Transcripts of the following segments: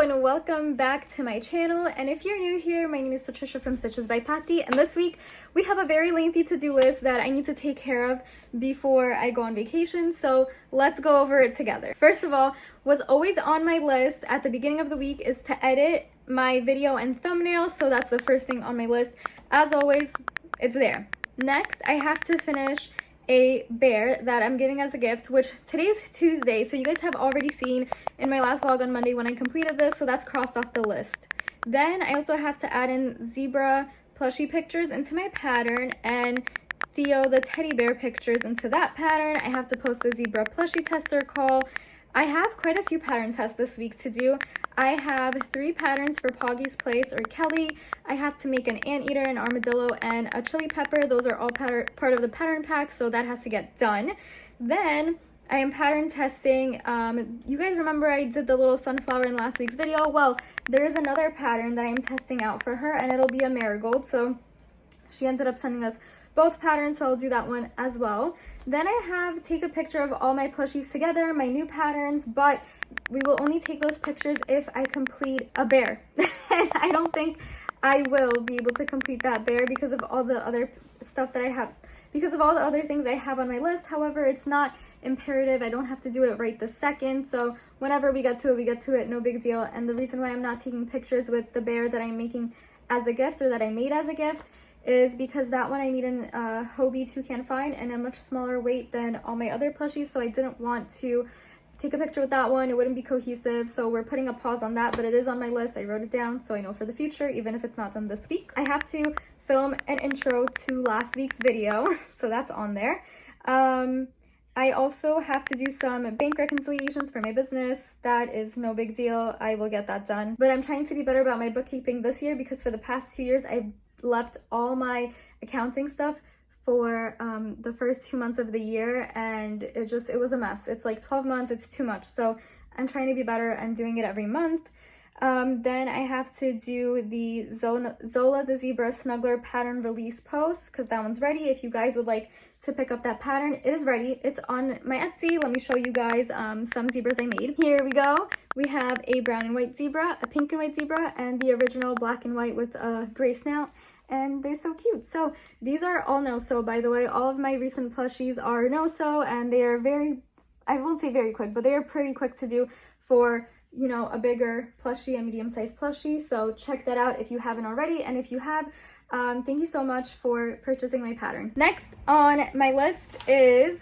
and welcome back to my channel. And if you're new here, my name is Patricia from Stitches by Pati, and this week we have a very lengthy to-do list that I need to take care of before I go on vacation, so let's go over it together. First of all, what's always on my list at the beginning of the week is to edit my video and thumbnail, so that's the first thing on my list. As always, it's there. Next, I have to finish a bear that I'm giving as a gift, which today's Tuesday, so you guys have already seen in my last vlog on Monday when I completed this, so that's crossed off the list. Then I also have to add in zebra plushie pictures into my pattern and Theo the teddy bear pictures into that pattern. I have to post the zebra plushie tester call. I have quite a few pattern tests this week to do. I have 3 patterns for Poggy's Place or Kelly. I have to make an anteater, an armadillo, and a chili pepper. Those are all part of the pattern pack, so that has to get done. Then I am pattern testing. You guys remember I did the little sunflower in last week's video? Well, there is another pattern that I'm testing out for her, and it'll be a marigold. So she ended up sending us both patterns, so I'll do that one as well. Then I have take a picture of all my plushies together, my new patterns, but we will only take those pictures if I complete a bear. And I don't think I will be able to complete that bear because of all the other stuff that I have, because of all the other things I have on my list. However, it's not imperative. I don't have to do it right this second, so whenever we get to it, we get to it, no big deal. And the reason why I'm not taking pictures with the bear that I'm making as a gift, or that I made as a gift, is because that one I made in Hobie Toucan Fine and a much smaller weight than all my other plushies, so I didn't want to take a picture with that one. It wouldn't be cohesive, so we're putting a pause on that, but it is on my list. I wrote it down so I know for the future, even if it's not done this week. I have to film an intro to last week's video, so that's on there. I also have to do some bank reconciliations for my business. That is no big deal. I will get that done. But I'm trying to be better about my bookkeeping this year because for the past 2 years, I've left all my accounting stuff for the first 2 months of the year, and it was a mess. It's like 12 months, it's too much. So I'm trying to be better and doing it every month. Then I have to do the Zola the Zebra Snuggler pattern release post because that one's ready. If you guys would like to pick up that pattern, it is ready. It's on my Etsy. Let me show you guys some zebras I made. Here we go. We have a brown and white zebra, a pink and white zebra, and the original black and white with a gray snout. And they're so cute. So these are all no-sew, by the way. All of my recent plushies are no-sew, and they are very, I won't say very quick, but they are pretty quick to do for, you know, a bigger plushie, a medium-sized plushie. So check that out if you haven't already. And if you have, thank you so much for purchasing my pattern. Next on my list is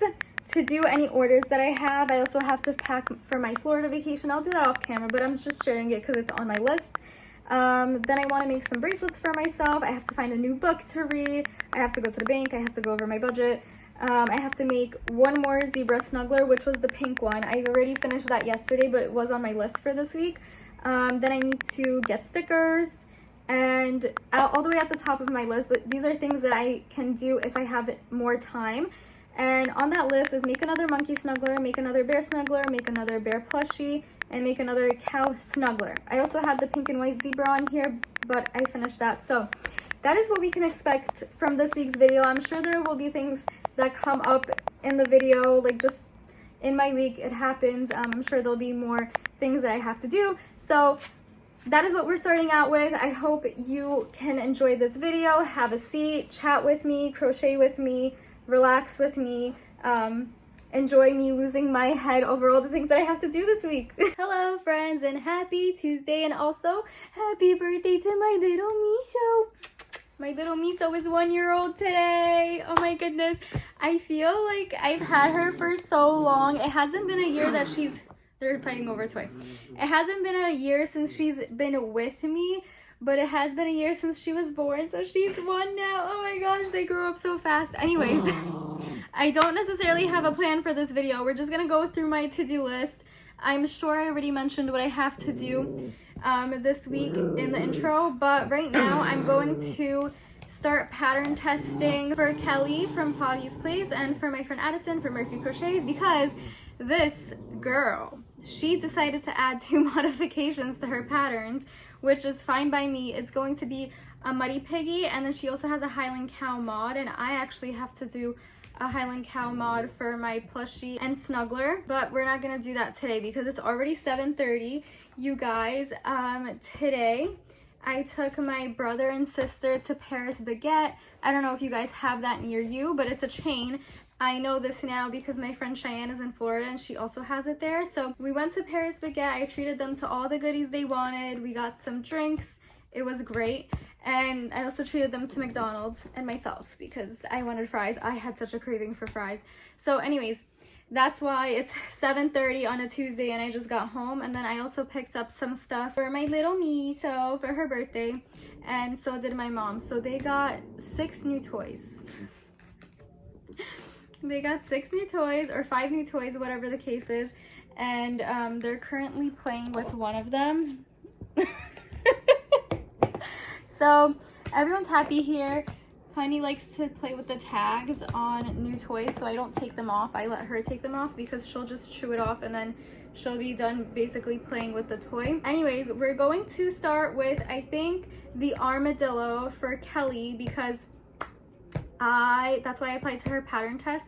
to do any orders that I have. I also have to pack for my Florida vacation. I'll do that off camera, but I'm just sharing it because it's on my list. Then I want to make some bracelets for myself. I have to find a new book to read. I have to go to the bank. I have to go over my budget. I have to make one more zebra snuggler, which was the pink one. I already finished that yesterday, but it was on my list for this week. Then I need to get stickers, and all the way at the top of my list, these are things that I can do if I have more time. And on that list is make another monkey snuggler, make another bear snuggler, make another bear plushie, and make another cow snuggler. I also had the pink and white zebra on here, but I finished that. So that is what we can expect from this week's video. I'm sure there will be things that come up in the video, like just in my week, it happens. I'm sure there'll be more things that I have to do. So that is what we're starting out with. I hope you can enjoy this video, have a seat, chat with me, crochet with me, relax with me, enjoy me losing my head over all the things that I have to do this week. Hello friends, and happy Tuesday, and also happy birthday to my little Miso. My little Miso is 1 year old today. Oh my goodness. I feel like I've had her for so long. It hasn't been a year that they're fighting over a toy. It hasn't been a year since she's been with me, but it has been a year since she was born, so she's 1 now. Oh my gosh, they grew up so fast. Anyways, I don't necessarily have a plan for this video. We're just gonna go through my to-do list. I'm sure I already mentioned what I have to do this week in the intro, but right now I'm going to start pattern testing for Kelly from Poggy's Place and for my friend Addison from Murphy Crochets, because this girl, she decided to add 2 modifications to her patterns, which is fine by me. It's going to be a Muddy Piggy, and then she also has a Highland Cow mod, and I actually have to do a Highland Cow mod for my plushie and snuggler, but we're not gonna do that today because it's already 7:30. You guys, today I took my brother and sister to Paris Baguette. I don't know if you guys have that near you, but it's a chain. I know this now because my friend Cheyenne is in Florida and she also has it there. So we went to Paris Baguette. I treated them to all the goodies they wanted. We got some drinks. It was great. And I also treated them to McDonald's and myself because I wanted fries. I had such a craving for fries. So anyways, that's why it's 7:30 on a Tuesday and I just got home. And then I also picked up some stuff for my little Meeee, so for her birthday. And so did my mom. So they got 6 new toys. They got 6 new toys or 5 new toys, whatever the case is. And they're currently playing with one of them. So everyone's happy here. Honey likes to play with the tags on new toys, so I don't take them off. I let her take them off because she'll just chew it off and then she'll be done basically playing with the toy. Anyways, we're going to start with, I think, the armadillo for Kelly because that's why I applied to her pattern test.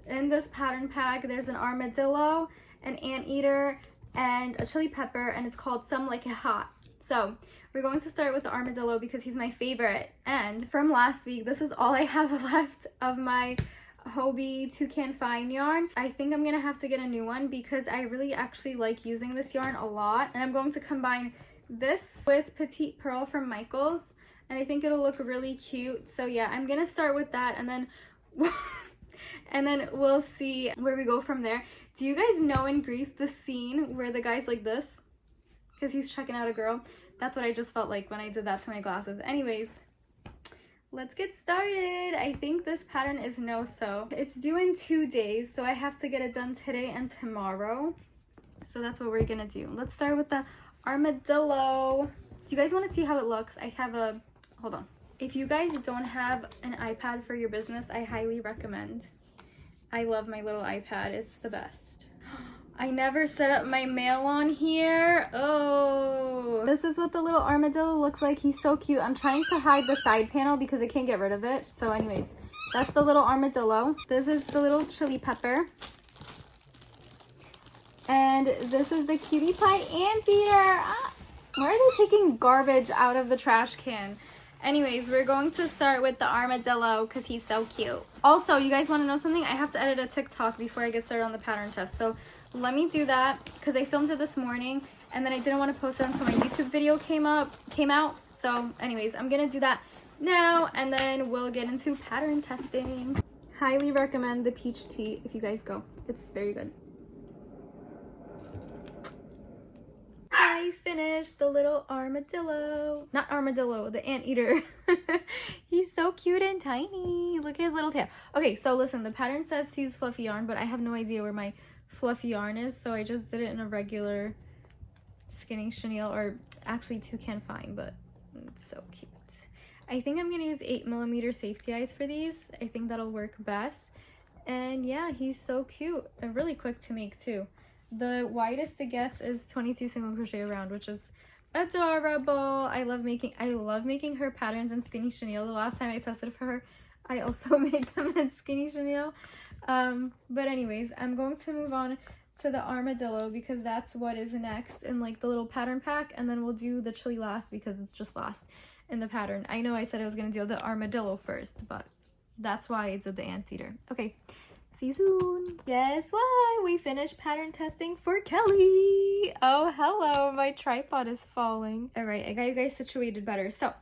In this pattern pack, there's an armadillo, an anteater, and a chili pepper, and it's called Some Like It Hot. So we're going to start with the armadillo because he's my favorite. And from last week, this is all I have left of my Hobie Toucan Fine yarn. I think I'm gonna have to get a new one because I really actually like using this yarn a lot. And I'm going to combine this with Petite Pearl from Michaels, and I think it'll look really cute. So yeah, I'm gonna start with that, and then we'll see where we go from there. Do you guys know in Greece the scene where the guy's like this because he's checking out a girl? That's what I just felt like when I did that to my glasses. Anyways, let's get started. I think this pattern is no-sew. It's due in 2 days, so I have to get it done today and tomorrow. So that's what we're gonna do. Let's start with the armadillo. Do you guys want to see how it looks? I have a, hold on. If you guys don't have an iPad for your business, I highly recommend. I love my little iPad. It's the best. I never set up my mail on here. Oh, this is what the little armadillo looks like. He's so cute. I'm trying to hide the side panel because I can't get rid of it. So anyways, that's the little armadillo. This is the little chili pepper. And this is the cutie pie anteater. Ah, why are they taking garbage out of the trash can? Anyways, we're going to start with the armadillo because he's so cute. Also, you guys want to know something? I have to edit a TikTok before I get started on the pattern test. So let me do that because I filmed it this morning and then I didn't want to post it until my YouTube video came out. So anyways, I'm going to do that now and then we'll get into pattern testing. Highly recommend the peach tea if you guys go. It's very good. I finished the little armadillo. Not armadillo, the anteater. He's so cute and tiny. Look at his little tail. Okay, so listen, the pattern says to use fluffy yarn, but I have no idea where my fluffy yarn is, so I just did it in a regular skinny chenille, or actually Toucan Fine, but it's so cute. I think I'm gonna use 8mm safety eyes for these. I think that'll work best. And yeah, he's so cute and really quick to make too. The widest it gets is 22 single crochet around, which is adorable. I love making her patterns in skinny chenille. The last time I tested for her, I also made them in skinny chenille. But anyways, I'm going to move on to the armadillo because that's what is next in like the little pattern pack, and then we'll do the chili last because it's just last in the pattern. I know I said I was going to do the armadillo first, but that's why I did the anteater. Okay, see you soon. Guess what? We finished pattern testing for Kelly. Oh, hello. My tripod is falling. All right, I got you guys situated better. So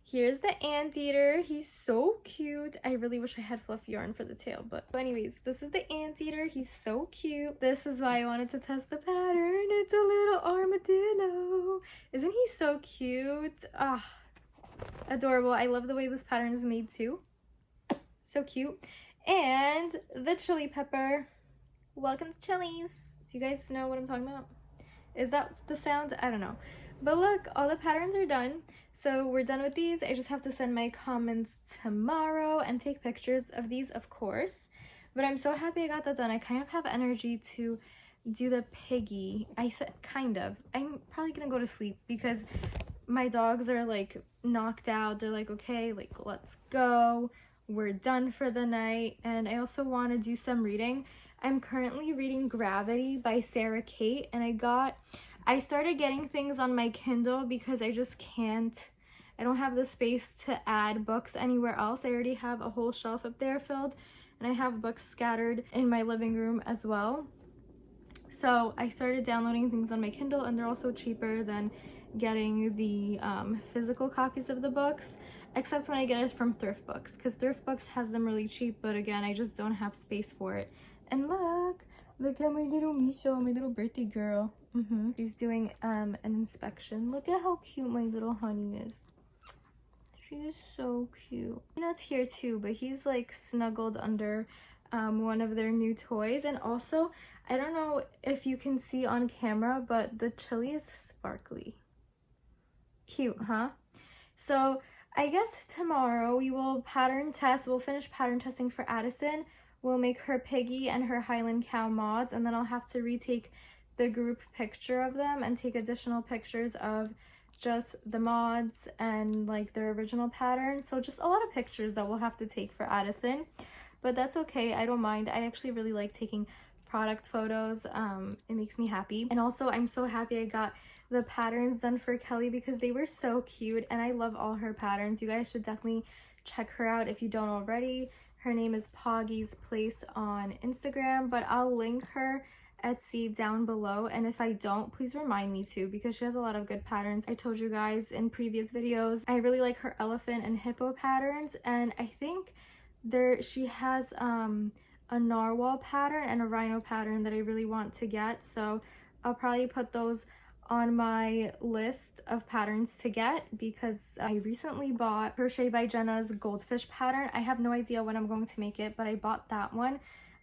here's the anteater. He's so cute. I really wish I had fluffy yarn for the tail, but anyways, this is the anteater. He's so cute. This is why I wanted to test the pattern. It's a little armadillo. Isn't he so cute? Ah, adorable. I love the way this pattern is made too. So cute. And the chili pepper. Welcome to Chili's. Do you guys know what I'm talking about? Is that the sound? I don't know. But look, all the patterns are done. So we're done with these. I just have to send my comments tomorrow and take pictures of these, of course. But I'm so happy I got that done. I kind of have energy to do the piggy. I said kind of. I'm probably gonna go to sleep because my dogs are like knocked out. They're like, okay, like let's go. we're done for the night. And I also want to do some reading. I'm currently reading Gravity by Sarah Kate, and I started getting things on my Kindle because I just can't, I don't have the space to add books anywhere else. I already have a whole shelf up there filled, and I have books scattered in my living room as well. So I started downloading things on my Kindle, and they're also cheaper than getting the physical copies of the books, except when I get it from Thrift Books, because Thrift Books has them really cheap, but again, I just don't have space for it. And look at my little Misha, my little birthday girl. She's doing an inspection. Look at how cute my little honey is. She is so cute. Peanut's here too, but he's like snuggled under one of their new toys. And also, I don't know if you can see on camera, but the chili is sparkly. Cute, huh? So I guess tomorrow we will pattern test. We'll finish pattern testing for Addison. We'll make her piggy and her Highland cow mods, and then I'll have to retake the group picture of them and take additional pictures of just the mods and like their original pattern. So just a lot of pictures that we'll have to take for Addison, but that's okay. I don't mind. I actually really like taking product photos. It makes me happy. And also I'm so happy I got the patterns done for Kelly because they were so cute, and I love all her patterns. You guys should definitely check her out if you don't already. Her name is Poggy's Place on Instagram, but I'll link her Etsy down below, and if I don't, please remind me to, because she has a lot of good patterns. I told you guys in previous videos I really like her elephant and hippo patterns, and I think she has a narwhal pattern and a rhino pattern that I really want to get, so I'll probably put those on my list of patterns to get, because I recently bought Crochet by Jenna's goldfish pattern. I have no idea when I'm going to make it, but I bought that one.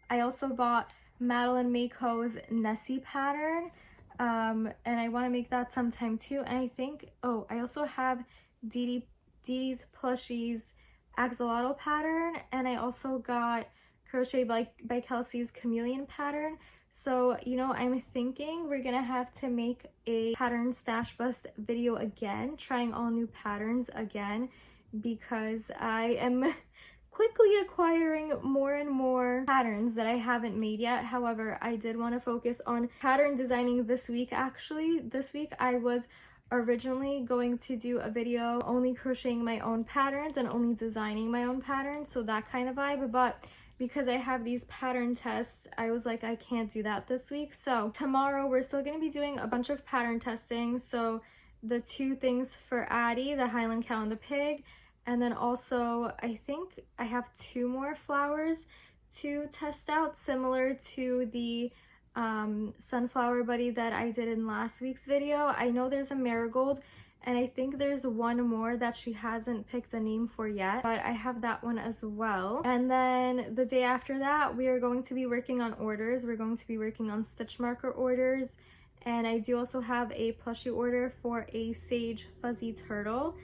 I also bought Madeline Mako's Nessie pattern, and I want to make that sometime too. And I think, oh, I also have Dee Dee's Plushies axolotl pattern, and I also got Crochet by Kelsey's chameleon pattern. So, you know, I'm thinking we're gonna have to make a pattern stash bust video again, trying all new patterns again, because I am quickly acquiring more and more patterns that I haven't made yet. However, I did want to focus on pattern designing this week. Actually, this week I was originally going to do a video only crocheting my own patterns and only designing my own patterns, so that kind of vibe, but because I have these pattern tests, I was like, I can't do that this week. So tomorrow we're still going to be doing a bunch of pattern testing. So the two things for Addie, the Highland cow and the pig, and then also I think I have two more flowers to test out, similar to the sunflower buddy that I did in last week's video. I know there's a marigold, and I think there's one more that she hasn't picked a name for yet, but I have that one as well. And then the day after that, we are going to be working on orders. We're going to be working on stitch marker orders, and I do also have a plushie order for a Sage Fuzzy Turtle.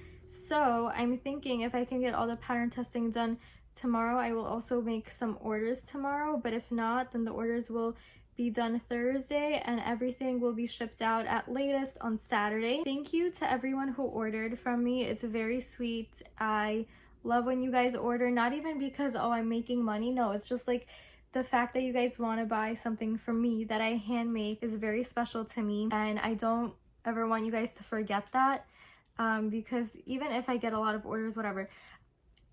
So I'm thinking if I can get all the pattern testing done tomorrow, I will also make some orders tomorrow, but if not, then the orders will be done Thursday and everything will be shipped out at latest on Saturday. Thank you to everyone who ordered from me. It's very sweet. I love when you guys order, not even because, oh, I'm making money. No, it's just like the fact that you guys want to buy something from me that I hand make is very special to me, and I don't ever want you guys to forget that, because even if I get a lot of orders, whatever,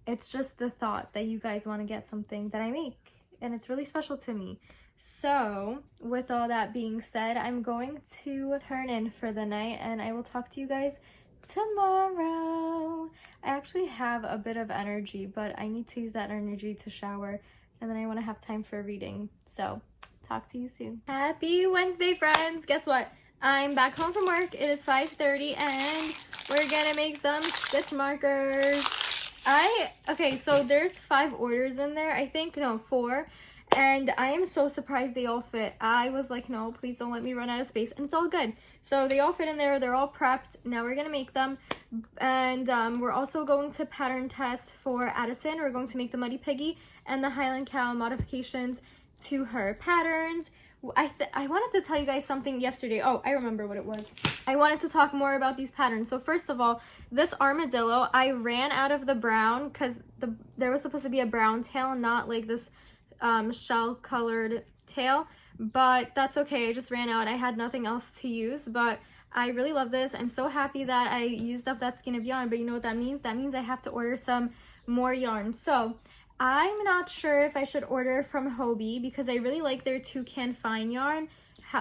it's just the thought that you guys want to get something that I make, and it's really special to me. So with all that being said, I'm going to turn in for the night, and I will talk to you guys tomorrow. I actually have a bit of energy, but I need to use that energy to shower, and then I want to have time for reading. So talk to you soon. Happy Wednesday, friends. Guess what? I'm back home from work. It is 5:30 and we're gonna make some stitch markers. Okay, so there's 5 orders in there. I think, no, 4. And I am so surprised they all fit. I was like, no, please don't let me run out of space. And it's all good. So they all fit in there. They're all prepped. Now we're going to make them. And we're also going to pattern test for Addison. We're going to make the Muddy Piggy and the Highland Cow modifications to her patterns. I wanted to tell you guys something yesterday. Oh, I remember what it was. I wanted to talk more about these patterns. So first of all, this armadillo, I ran out of the brown because there was supposed to be a brown tail, not like this shell colored tail, but that's okay. I just ran out. I had nothing else to use, but I really love this. I'm so happy that I used up that skein of yarn, but you know what that means? That means I have to order some more yarn. So I'm not sure if I should order from Hobbii because I really like their toucan fine yarn,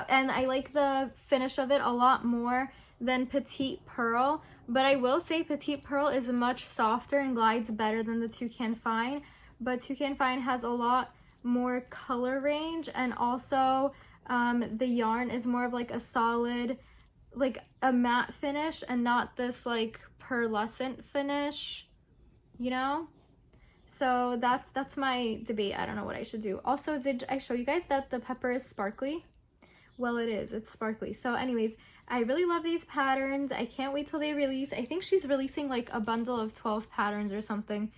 and I like the finish of it a lot more than Petite Pearl, but I will say Petite Pearl is much softer and glides better than the toucan fine, but toucan fine has a lot more color range, and also the yarn is more of like a solid, like a matte finish and not this like pearlescent finish, you know? So that's my debate. I don't know what I should do. Also, did I show you guys that the pepper is sparkly? Well, it is. It's sparkly. So anyways, I really love these patterns. I can't wait till they release. I think she's releasing like a bundle of 12 patterns or something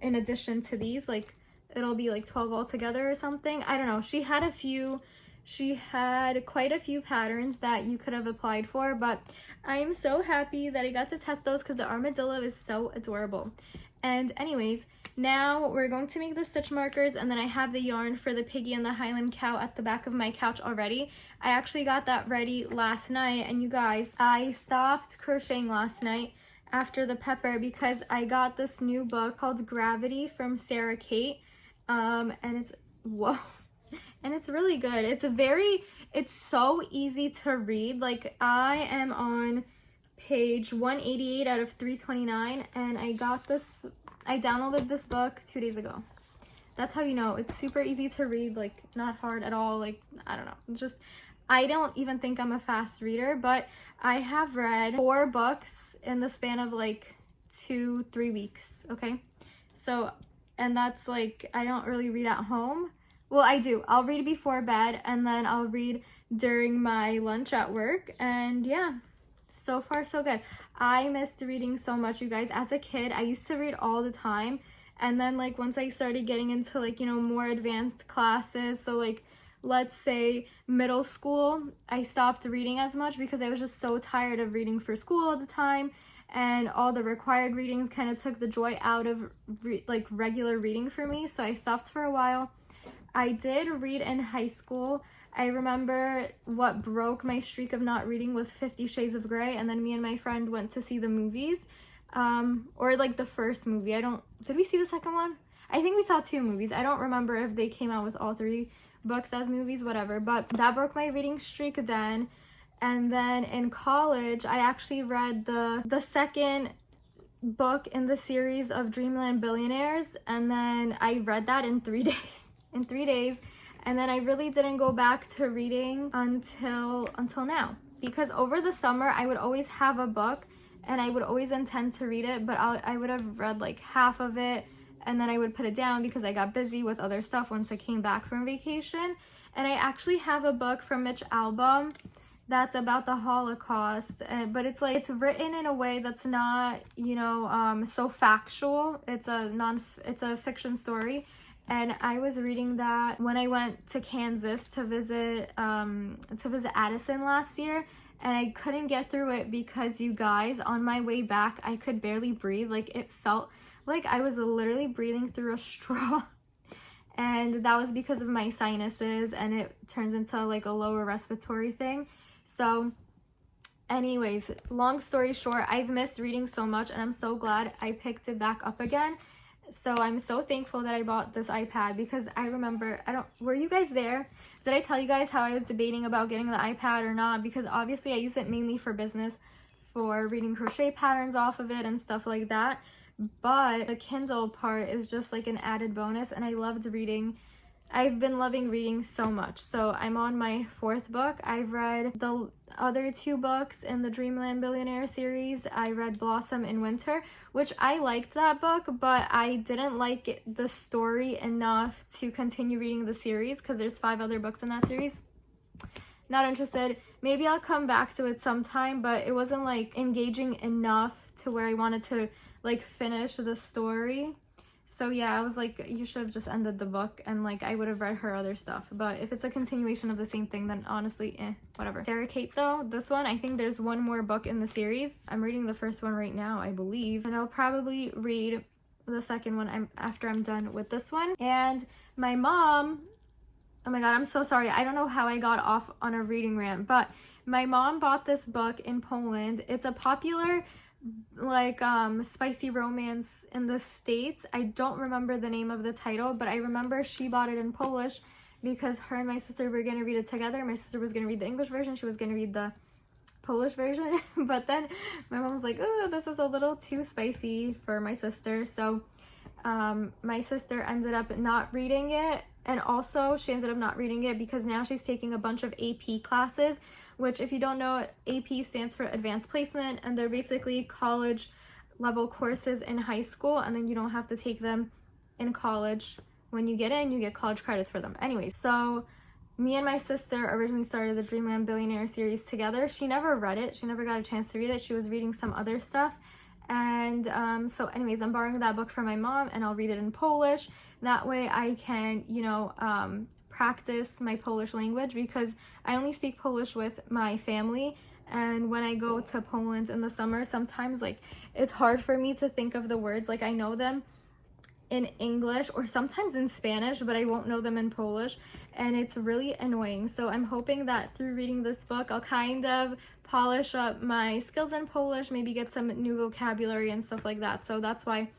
in addition to these. Like it'll be like 12 altogether or something. I don't know. She had quite a few patterns that you could have applied for, but I am so happy that I got to test those because the armadillo is so adorable. And anyways, now we're going to make the stitch markers, and then I have the yarn for the piggy and the Highland cow at the back of my couch already. I actually got that ready last night, and you guys, I stopped crocheting last night after the pepper because I got this new book called Gravity from Sarah Kate, and it's, whoa, and it's really good. It's so easy to read. Like I am on page 188 out of 329, and I downloaded this book 2 days ago. That's how you know it's super easy to read, like not hard at all. Like I don't know, it's just, I don't even think I'm a fast reader, but I have read 4 books in the span of like 2-3 weeks. Okay, so, and that's like, I don't really read at home. Well, I do. I'll read before bed, and then I'll read during my lunch at work, and yeah. So far so good. I missed reading so much, you guys. As a kid, I used to read all the time, and then like once I started getting into like, you know, more advanced classes, so like let's say middle school, I stopped reading as much because I was just so tired of reading for school all the time, and all the required readings kind of took the joy out of like regular reading for me, so I stopped for a while. I did read in high school. I remember what broke my streak of not reading was 50 Shades of Grey, and then me and my friend went to see the movies, or like the first movie. Did we see the second one? I think we saw 2 movies. I don't remember if they came out with all 3 books as movies, whatever, but that broke my reading streak then. And then in college, I actually read the second book in the series of Dreamland Billionaires, and then I read that in 3 days. And then I really didn't go back to reading until now, because over the summer I would always have a book and I would always intend to read it, but I would have read like half of it and then I would put it down because I got busy with other stuff once I came back from vacation. And I actually have a book from Mitch Albom that's about the Holocaust, but it's like, it's written in a way that's not, you know, so factual. It's a fiction story. And I was reading that when I went to Kansas to visit Addison last year, and I couldn't get through it because, you guys, on my way back, I could barely breathe. Like, it felt like I was literally breathing through a straw. And that was because of my sinuses, and it turns into like a lower respiratory thing. So anyways, long story short, I've missed reading so much, and I'm so glad I picked it back up again. So I'm so thankful that I bought this iPad, because I remember, were you guys there? Did I tell you guys how I was debating about getting the iPad or not? Because obviously I use it mainly for business, for reading crochet patterns off of it and stuff like that. But the Kindle part is just like an added bonus, and I loved reading. I've been loving reading so much. So I'm on my 4th book. I've read the other 2 books in the Dreamland Billionaire series. I read Blossom in Winter, which I liked that book, but I didn't like the story enough to continue reading the series because there's 5 other books in that series. Not interested. Maybe I'll come back to it sometime, but it wasn't like engaging enough to where I wanted to like finish the story. So yeah, I was like, you should have just ended the book and like I would have read her other stuff. But if it's a continuation of the same thing, then honestly, whatever. Sarah Kate though, this one, I think there's one more book in the series. I'm reading the first one right now, I believe. And I'll probably read the second one after I'm done with this one. And my mom, oh my god, I'm so sorry. I don't know how I got off on a reading rant, but my mom bought this book in Poland. It's a popular like spicy romance in the States. I don't remember the name of the title, but I remember she bought it in Polish because her and my sister were going to read it together. My sister was going to read the English version, she was going to read the Polish version. But then my mom was like, oh, this is a little too spicy for my sister. So my sister ended up not reading it, and also she ended up not reading it because now she's taking a bunch of AP classes, which if you don't know, AP stands for Advanced Placement, and they're basically college level courses in high school, and then you don't have to take them in college. When you get in, you get college credits for them. Anyway, so me and my sister originally started the Dreamland Billionaire series together. She never read it. She never got a chance to read it. She was reading some other stuff. And so anyways, I'm borrowing that book from my mom and I'll read it in Polish. That way I can, you know, practice my Polish language because I only speak Polish with my family. And when I go to Poland in the summer, sometimes like it's hard for me to think of the words. Like I know them in English or sometimes in Spanish, but I won't know them in Polish, and it's really annoying. So I'm hoping that through reading this book, I'll kind of polish up my skills in Polish, maybe get some new vocabulary and stuff like that. So that's why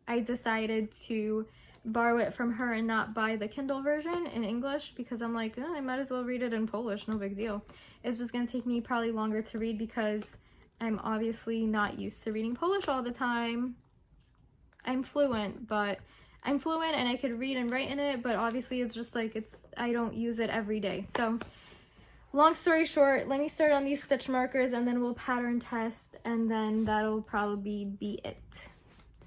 I decided to borrow it from her and not buy the Kindle version in English, because I'm like, I might as well read it in Polish, no big deal. It's just gonna take me probably longer to read because I'm obviously not used to reading Polish all the time. I'm fluent and I could read and write in it, but obviously it's just like I don't use it every day. So long story short, let me start on these stitch markers and then we'll pattern test, and then that'll probably be it.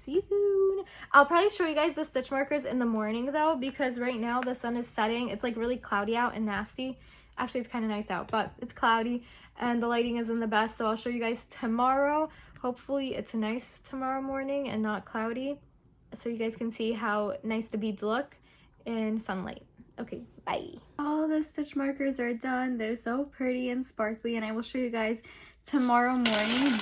See you soon. I'll probably show you guys the stitch markers in the morning though, because right now the sun is setting. It's like really cloudy out and nasty. Actually, it's kind of nice out, but it's cloudy and the lighting isn't the best. So I'll show you guys tomorrow. Hopefully it's nice tomorrow morning and not cloudy, so you guys can see how nice the beads look in sunlight. Okay, bye. All the stitch markers are done. They're so pretty and sparkly, and I will show you guys tomorrow morning.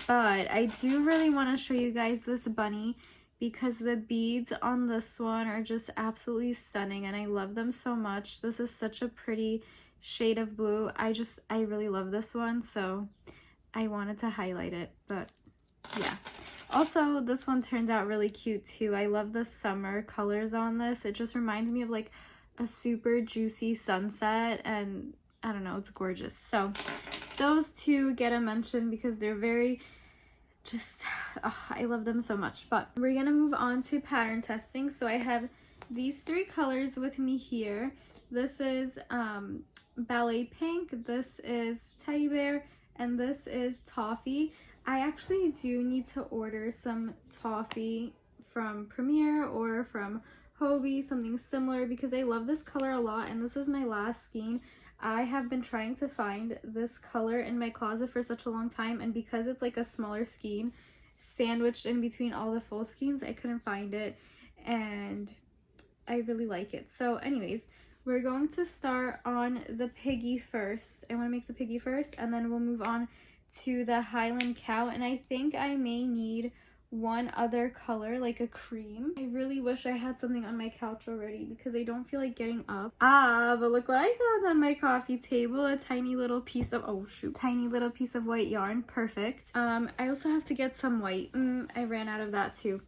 But I do really want to show you guys this bunny because the beads on this one are just absolutely stunning and I love them so much. This is such a pretty shade of blue. I really love this one, so I wanted to highlight it. But yeah, also this one turned out really cute too. I love the summer colors on this. It just reminds me of like a super juicy sunset, and I don't know, it's gorgeous. So those two get a mention because they're very I love them so much. But we're gonna move on to pattern testing. So I have these three colors with me here. This is Ballet Pink, this is Teddy Bear, and this is Toffee. I actually do need to order some Toffee from Premier or from Hobie, something similar, because I love this color a lot, and this is my last skein. I have been trying to find this color in my closet for such a long time, and because it's like a smaller skein sandwiched in between all the full skeins, I couldn't find it, and I really like it. So anyways, we're going to start on the piggy first. I want to make the piggy first, and then we'll move on to the Highland Cow, and I think I may need one other color, like a cream. I really wish I had something on my couch already because I don't feel like getting up. But look what I found on my coffee table, a tiny little piece of, tiny little piece of white yarn. Perfect. I also have to get some white. I ran out of that too.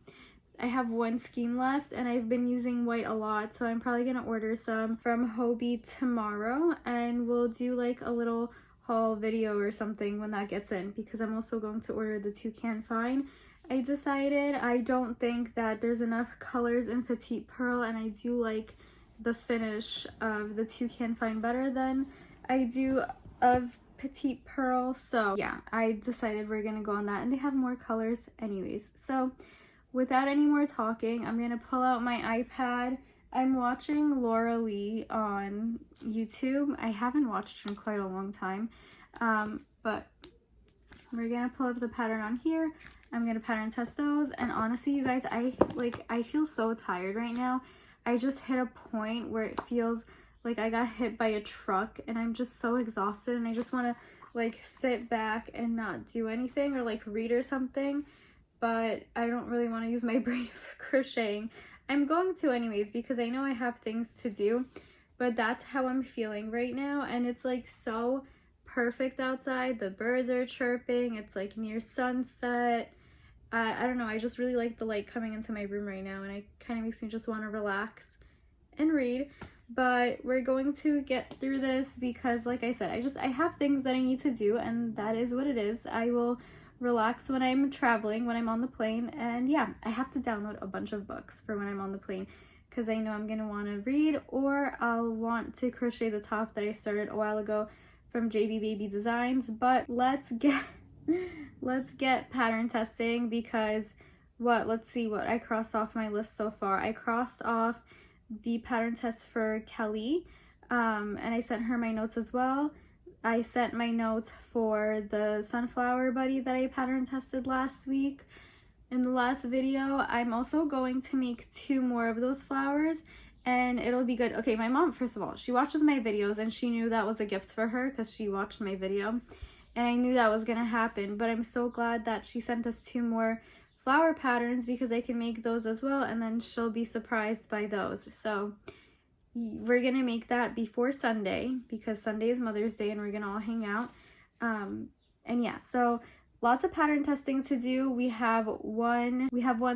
I have one skein left and I've been using white a lot, so I'm probably gonna order some from Hobie tomorrow, and we'll do like a little haul video or something when that gets in, because I'm also going to order the Toucan Fine. I decided I don't think that there's enough colors in Petite Pearl, and I do like the finish of the Toucan Fine better than I do of Petite Pearl. So yeah, I decided we're gonna go on that, and they have more colors anyways. So without any more talking, I'm gonna pull out my iPad. I'm watching Laura Lee on YouTube. I haven't watched her in quite a long time, but we're gonna pull up the pattern on here. I'm gonna pattern test those. And honestly, you guys, I feel so tired right now. I just hit a point where it feels like I got hit by a truck and I'm just so exhausted, and I just want to like sit back and not do anything or like read or something, but I don't really want to use my brain for crocheting. I'm going to anyways because I know I have things to do, but that's how I'm feeling right now. And it's like so perfect outside. The birds are chirping. It's like near sunset. I don't know, I just really like the light coming into my room right now, and it kind of makes me just want to relax and read. But we're going to get through this because, like I said, I have things that I need to do, and that is what it is. I will relax when I'm traveling, when I'm on the plane, and yeah, I have to download a bunch of books for when I'm on the plane because I know I'm gonna want to read, or I'll want to crochet the top that I started a while ago from JB Baby Designs. But let's get pattern testing because let's see what I crossed off my list so far. I crossed off the pattern test for Kelly, and I sent her my notes as well. I sent my notes for the sunflower buddy that I pattern tested last week in the last video. I'm also going to make 2 more of those flowers, and it'll be good. Okay, my mom, first of all, she watches my videos, and she knew that was a gift for her because she watched my video, and I knew that was gonna happen. But I'm so glad that she sent us 2 more flower patterns because I can make those as well, and then she'll be surprised by those. So we're gonna make that before Sunday because Sunday is Mother's Day and we're gonna all hang out. And yeah, so lots of pattern testing to do. We have one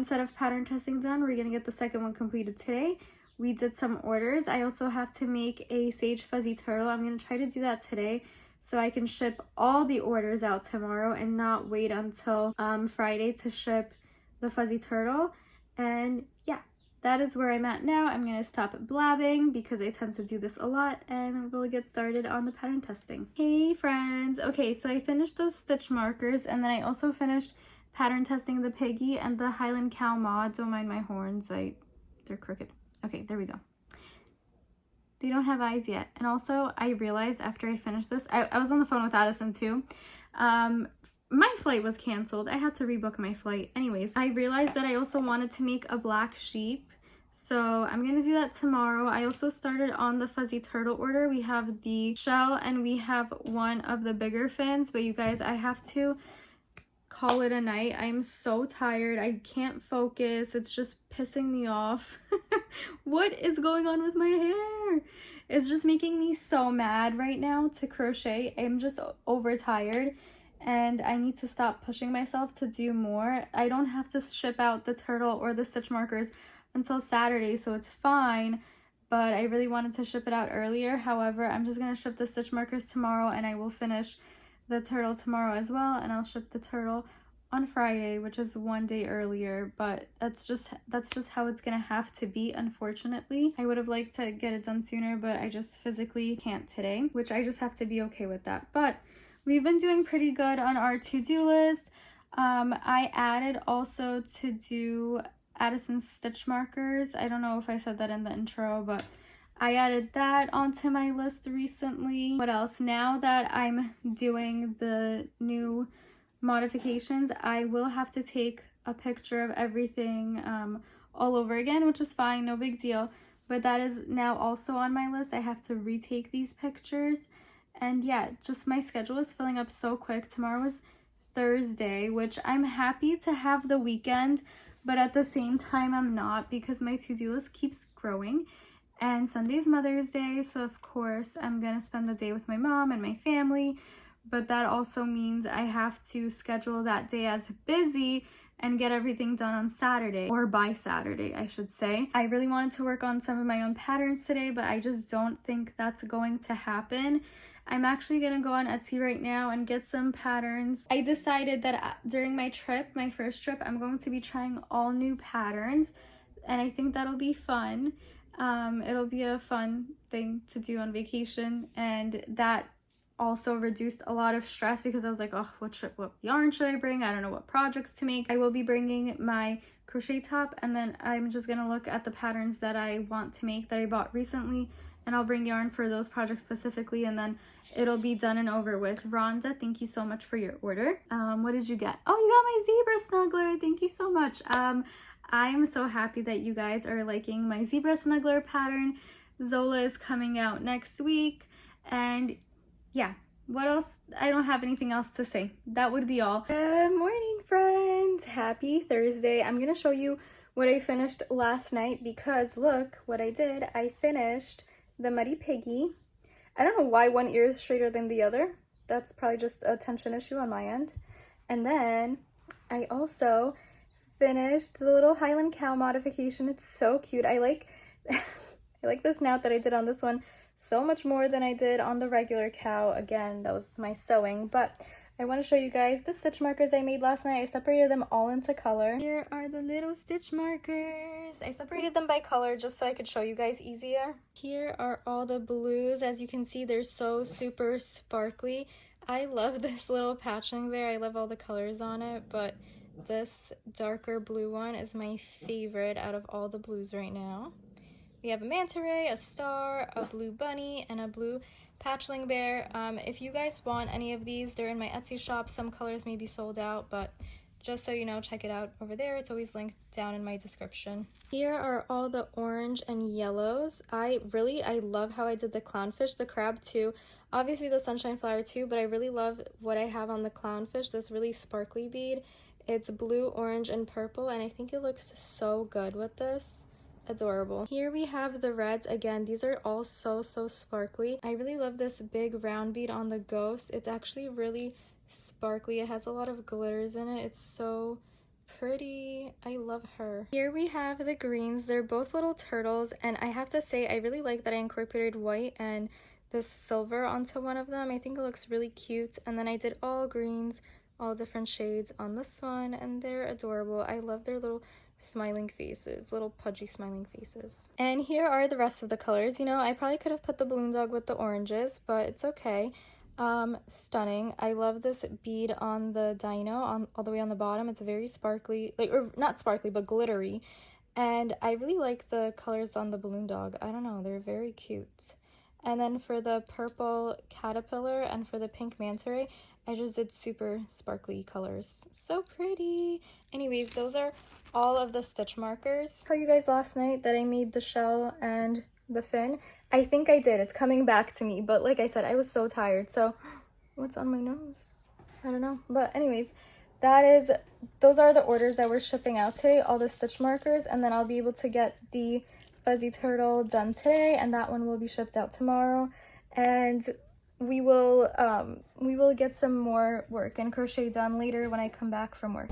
set of pattern testing done. We're gonna get the second one completed today. We did some orders. I also have to make a sage fuzzy turtle. I'm gonna try to do that today so I can ship all the orders out tomorrow and not wait until Friday to ship the fuzzy turtle. And yeah, that is where I'm at now. I'm gonna stop blabbing because I tend to do this a lot, and we'll get started on the pattern testing. Hey friends! Okay, so I finished those stitch markers, and then I also finished pattern testing the piggy and the Highland cow mod. Don't mind my horns, they're crooked. Okay, there we go. They don't have eyes yet. And also, I realized after I finished this, I was on the phone with Addison too. My flight was canceled. I had to rebook my flight. Anyways, I realized that I also wanted to make a black sheep. So I'm going to do that tomorrow. I also started on the fuzzy turtle order. We have the shell and we have one of the bigger fins. But you guys, I have to call it a night. I'm so tired. I can't focus. It's just pissing me off. What is going on with my hair? It's just making me so mad right now to crochet. I'm just overtired and I need to stop pushing myself to do more. I don't have to ship out the turtle or the stitch markers until Saturday, so it's fine, but I really wanted to ship it out earlier. However, I'm just going to ship the stitch markers tomorrow, and I will finish the turtle tomorrow as well, and I'll ship the turtle on Friday, which is 1 day earlier. But that's just how it's gonna have to be, unfortunately. I would have liked to get it done sooner, but I just physically can't today, which I just have to be okay with that. But we've been doing pretty good on our to-do list. I added also to do Addison's stitch markers. I don't know if I said that in the intro, but I added that onto my list recently. What else? Now that I'm doing the new modifications, I will have to take a picture of everything all over again, which is fine, no big deal. But that is now also on my list. I have to retake these pictures. And yeah, just my schedule is filling up so quick. Tomorrow is Thursday, which I'm happy to have the weekend, but at the same time I'm not, because my to-do list keeps growing. And Sunday's Mother's Day, so of course I'm gonna spend the day with my mom and my family, but that also means I have to schedule that day as busy and get everything done on Saturday, or by Saturday, I should say. I really wanted to work on some of my own patterns today, but I just don't think that's going to happen. I'm actually gonna go on Etsy right now and get some patterns. I decided that during my trip, my first trip, I'm going to be trying all new patterns, and I think that'll be fun. It'll be a fun thing to do on vacation, and that also reduced a lot of stress because I was like, oh, what yarn should I bring? I don't know what projects to make. I will be bringing my crochet top, and then I'm just gonna look at the patterns that I want to make that I bought recently and I'll bring yarn for those projects specifically, and then it'll be done and over with. Rhonda, thank you so much for your order. What did you get? Oh, you got my zebra snuggler. Thank you so much. I'm so happy that you guys are liking my zebra snuggler pattern. Zola is coming out next week, and yeah, what else? I don't have anything else to say. That would be all. Good morning, friends. Happy Thursday. I'm gonna show you what I finished last night, because look what I did. I finished the Muddy Piggy. I don't know why one ear is straighter than the other. That's probably just a tension issue on my end. And then I also finished the little Highland Cow modification. It's so cute. I like I like this snout that I did on this one so much more than I did on the regular cow. Again, that was my sewing, but I want to show you guys the stitch markers I made last night. I separated them all into color. Here are the little stitch markers. I separated them by color just so I could show you guys easier. Here are all the blues. As you can see, they're so super sparkly. I love this little patching there. I love all the colors on it, but this darker blue one is my favorite out of all the blues right now. We have a manta ray, a star, a blue bunny, and a blue patchling bear. If you guys want any of these, they're in my Etsy shop. Some colors may be sold out, but just so you know, check it out over there. It's always linked down in my description. Here are all the orange and yellows. I love how I did the clownfish, the crab too. Obviously the sunshine flower too, but I really love what I have on the clownfish, this really sparkly bead. It's blue, orange, and purple, and I think it looks so good with this. Adorable. Here we have the reds. Again, these are all so sparkly. I really love this big round bead on the ghost. It's actually really sparkly. It has a lot of glitters in it. It's so pretty. I love her. Here we have the greens. They're both little turtles, and I have to say I really like that I incorporated white and this silver onto one of them. I think it looks really cute. And then I did all greens, all different shades on this one, and they're adorable. I love their little smiling faces, little pudgy smiling faces. And here are the rest of the colors. You know, I probably could have put the balloon dog with the oranges, but it's okay. Stunning. I love this bead on the dino all the way on the bottom. It's very sparkly, or not sparkly, but glittery. And I really like the colors on the balloon dog. I don't know, they're very cute. And then for the purple caterpillar and for the pink manta ray, I just did super sparkly colors. So pretty. Anyways, those are all of the stitch markers. I told you guys last night that I made the shell and the fin. I think I did. It's coming back to me. But like I said, I was so tired. So what's on my nose? I don't know. But anyways, those are the orders that we're shipping out today. All the stitch markers. And then I'll be able to get the fuzzy turtle done today. And that one will be shipped out tomorrow. And we will get some more work and crochet done later when I come back from work.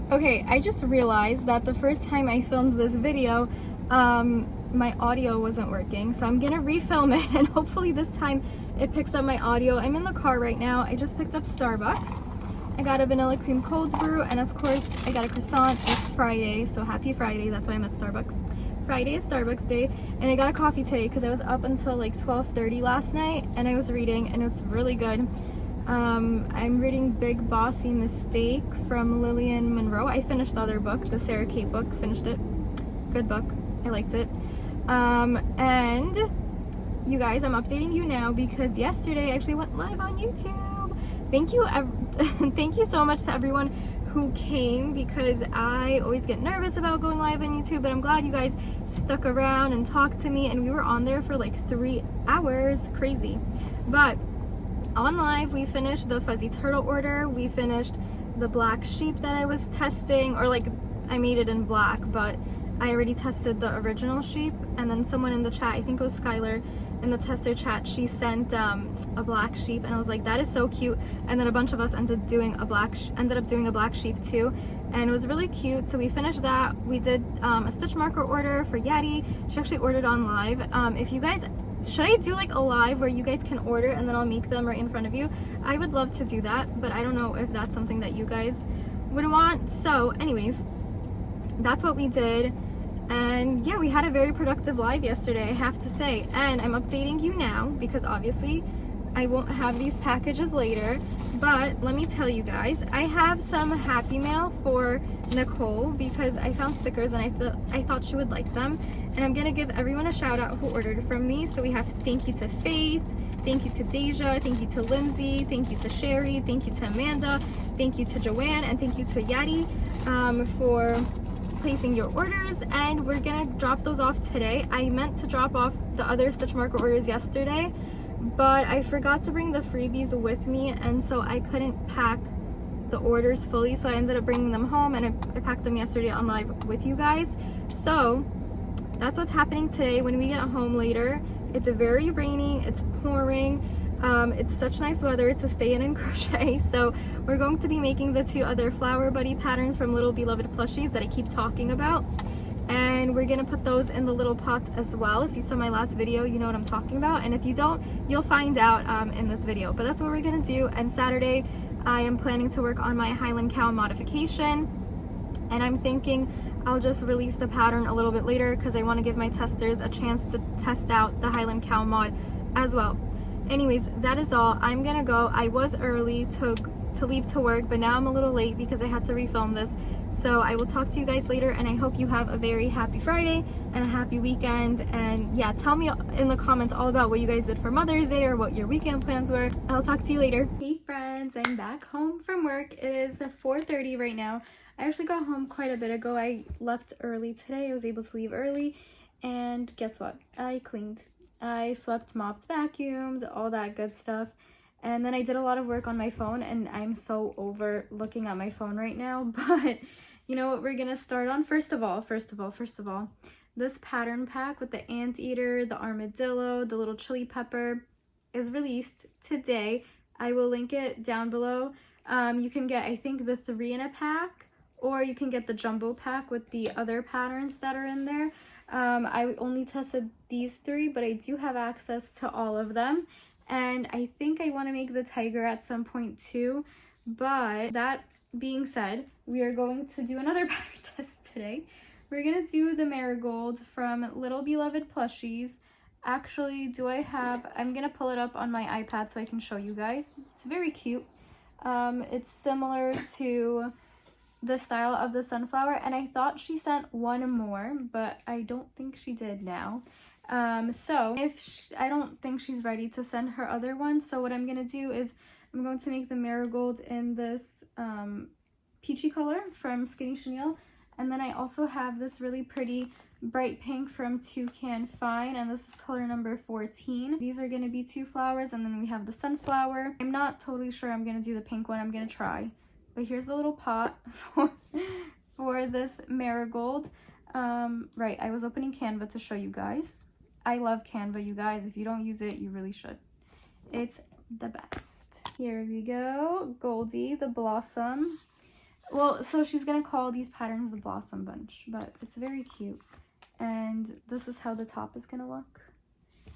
Okay, I just realized that the first time I filmed this video, my audio wasn't working, so I'm gonna refilm it, and hopefully this time it picks up my audio. I'm in the car right now. I just picked up Starbucks. I got a vanilla cream cold brew, and of course I got a croissant. It's Friday, so happy Friday. That's why I'm at Starbucks. Friday is Starbucks day, and I got a coffee today because I was up until like 12:30 last night, and I was reading, and it's really good. I'm reading Big Bossy Mistake from Lillian Monroe. I finished the other book, the Sarah Kate book. Finished it. Good book. I liked it. And you guys, I'm updating you now because yesterday I actually went live on YouTube. Thank you, thank you so much to everyone who came, because I always get nervous about going live on YouTube, but I'm glad you guys stuck around and talked to me, and we were on there for like 3 hours. Crazy. But on live, we finished the fuzzy turtle order. We finished the black sheep that I was testing, or like I made it in black, but I already tested the original sheep. And then someone in the chat, I think it was Skylar, in the tester chat, she sent a black sheep, and I was like, that is so cute. And then a bunch of us ended up doing a black sheep too, and it was really cute. So we finished that. We did a stitch marker order for Yadi. She actually ordered on live. If you guys, should I do like a live where you guys can order and then I'll make them right in front of you? I would love to do that, but I don't know if that's something that you guys would want. So anyways, that's what we did. And yeah, we had a very productive live yesterday, I have to say. And I'm updating you now because obviously I won't have these packages later. But let me tell you guys, I have some happy mail for Nicole because I found stickers and I thought she would like them. And I'm gonna give everyone a shout out who ordered from me. So we have thank you to Faith, thank you to Deja, thank you to Lindsay, thank you to Sherry, thank you to Amanda, thank you to Joanne, and thank you to Yadi for placing your orders. And we're gonna drop those off today. I meant to drop off the other stitch marker orders yesterday, but I forgot to bring the freebies with me, and so I couldn't pack the orders fully, so I ended up bringing them home, and I packed them yesterday on live with you guys. So that's what's happening today. When we get home later, it's very raining, it's pouring, it's such nice weather to stay in and crochet. So we're going to be making the 2 other flower buddy patterns from LittleBeeLovedPlushies that I keep talking about, and we're gonna put those in the little pots as well. If you saw my last video, you know what I'm talking about, and if you don't, you'll find out in this video. But that's what we're gonna do. And Saturday I am planning to work on my Highland Cow modification, and I'm thinking I'll just release the pattern a little bit later because I want to give my testers a chance to test out the Highland Cow mod as well. Anyways, that is all. I'm gonna go. I was early to leave to work, but now I'm a little late because I had to refilm this. So I will talk to you guys later, and I hope you have a very happy Friday and a happy weekend. And yeah, tell me in the comments all about what you guys did for Mother's Day or what your weekend plans were. I'll talk to you later. Hey friends, I'm back home from work. It is 4:30 right now. I actually got home quite a bit ago. I left early today. I was able to leave early, and guess what? I cleaned. I swept, mopped, vacuumed, all that good stuff. And then I did a lot of work on my phone, and I'm so over looking at my phone right now. But you know what we're gonna start on? First of all, this pattern pack with the anteater, the armadillo, the little chili pepper is released today. I will link it down below. You can get, I think, the 3 in a pack, or you can get the jumbo pack with the other patterns that are in there. I only tested these 3, but I do have access to all of them. And I think I want to make the tiger at some point too. But that being said, we are going to do another pattern test today. We're going to do the marigold from LittleBeeLovedPlushies. Actually, I'm going to pull it up on my iPad so I can show you guys. It's very cute. It's similar to the style of the sunflower, and I thought she sent one more, but I don't think she did now. So I don't think she's ready to send her other one. So what I'm gonna do is I'm going to make the marigold in this peachy color from Skinny Chenille, and then I also have this really pretty bright pink from Toucan Fine, and this is color number 14. These are gonna be 2 flowers, and then we have the sunflower. I'm not totally sure I'm gonna do the pink one. I'm gonna try. But here's a little pot for this marigold. Right, I was opening Canva to show you guys. I love Canva, you guys. If you don't use it, you really should. It's the best. Here we go. Goldie, the blossom. Well, so she's gonna call these patterns the blossom bunch, but it's very cute. And this is how the top is gonna look.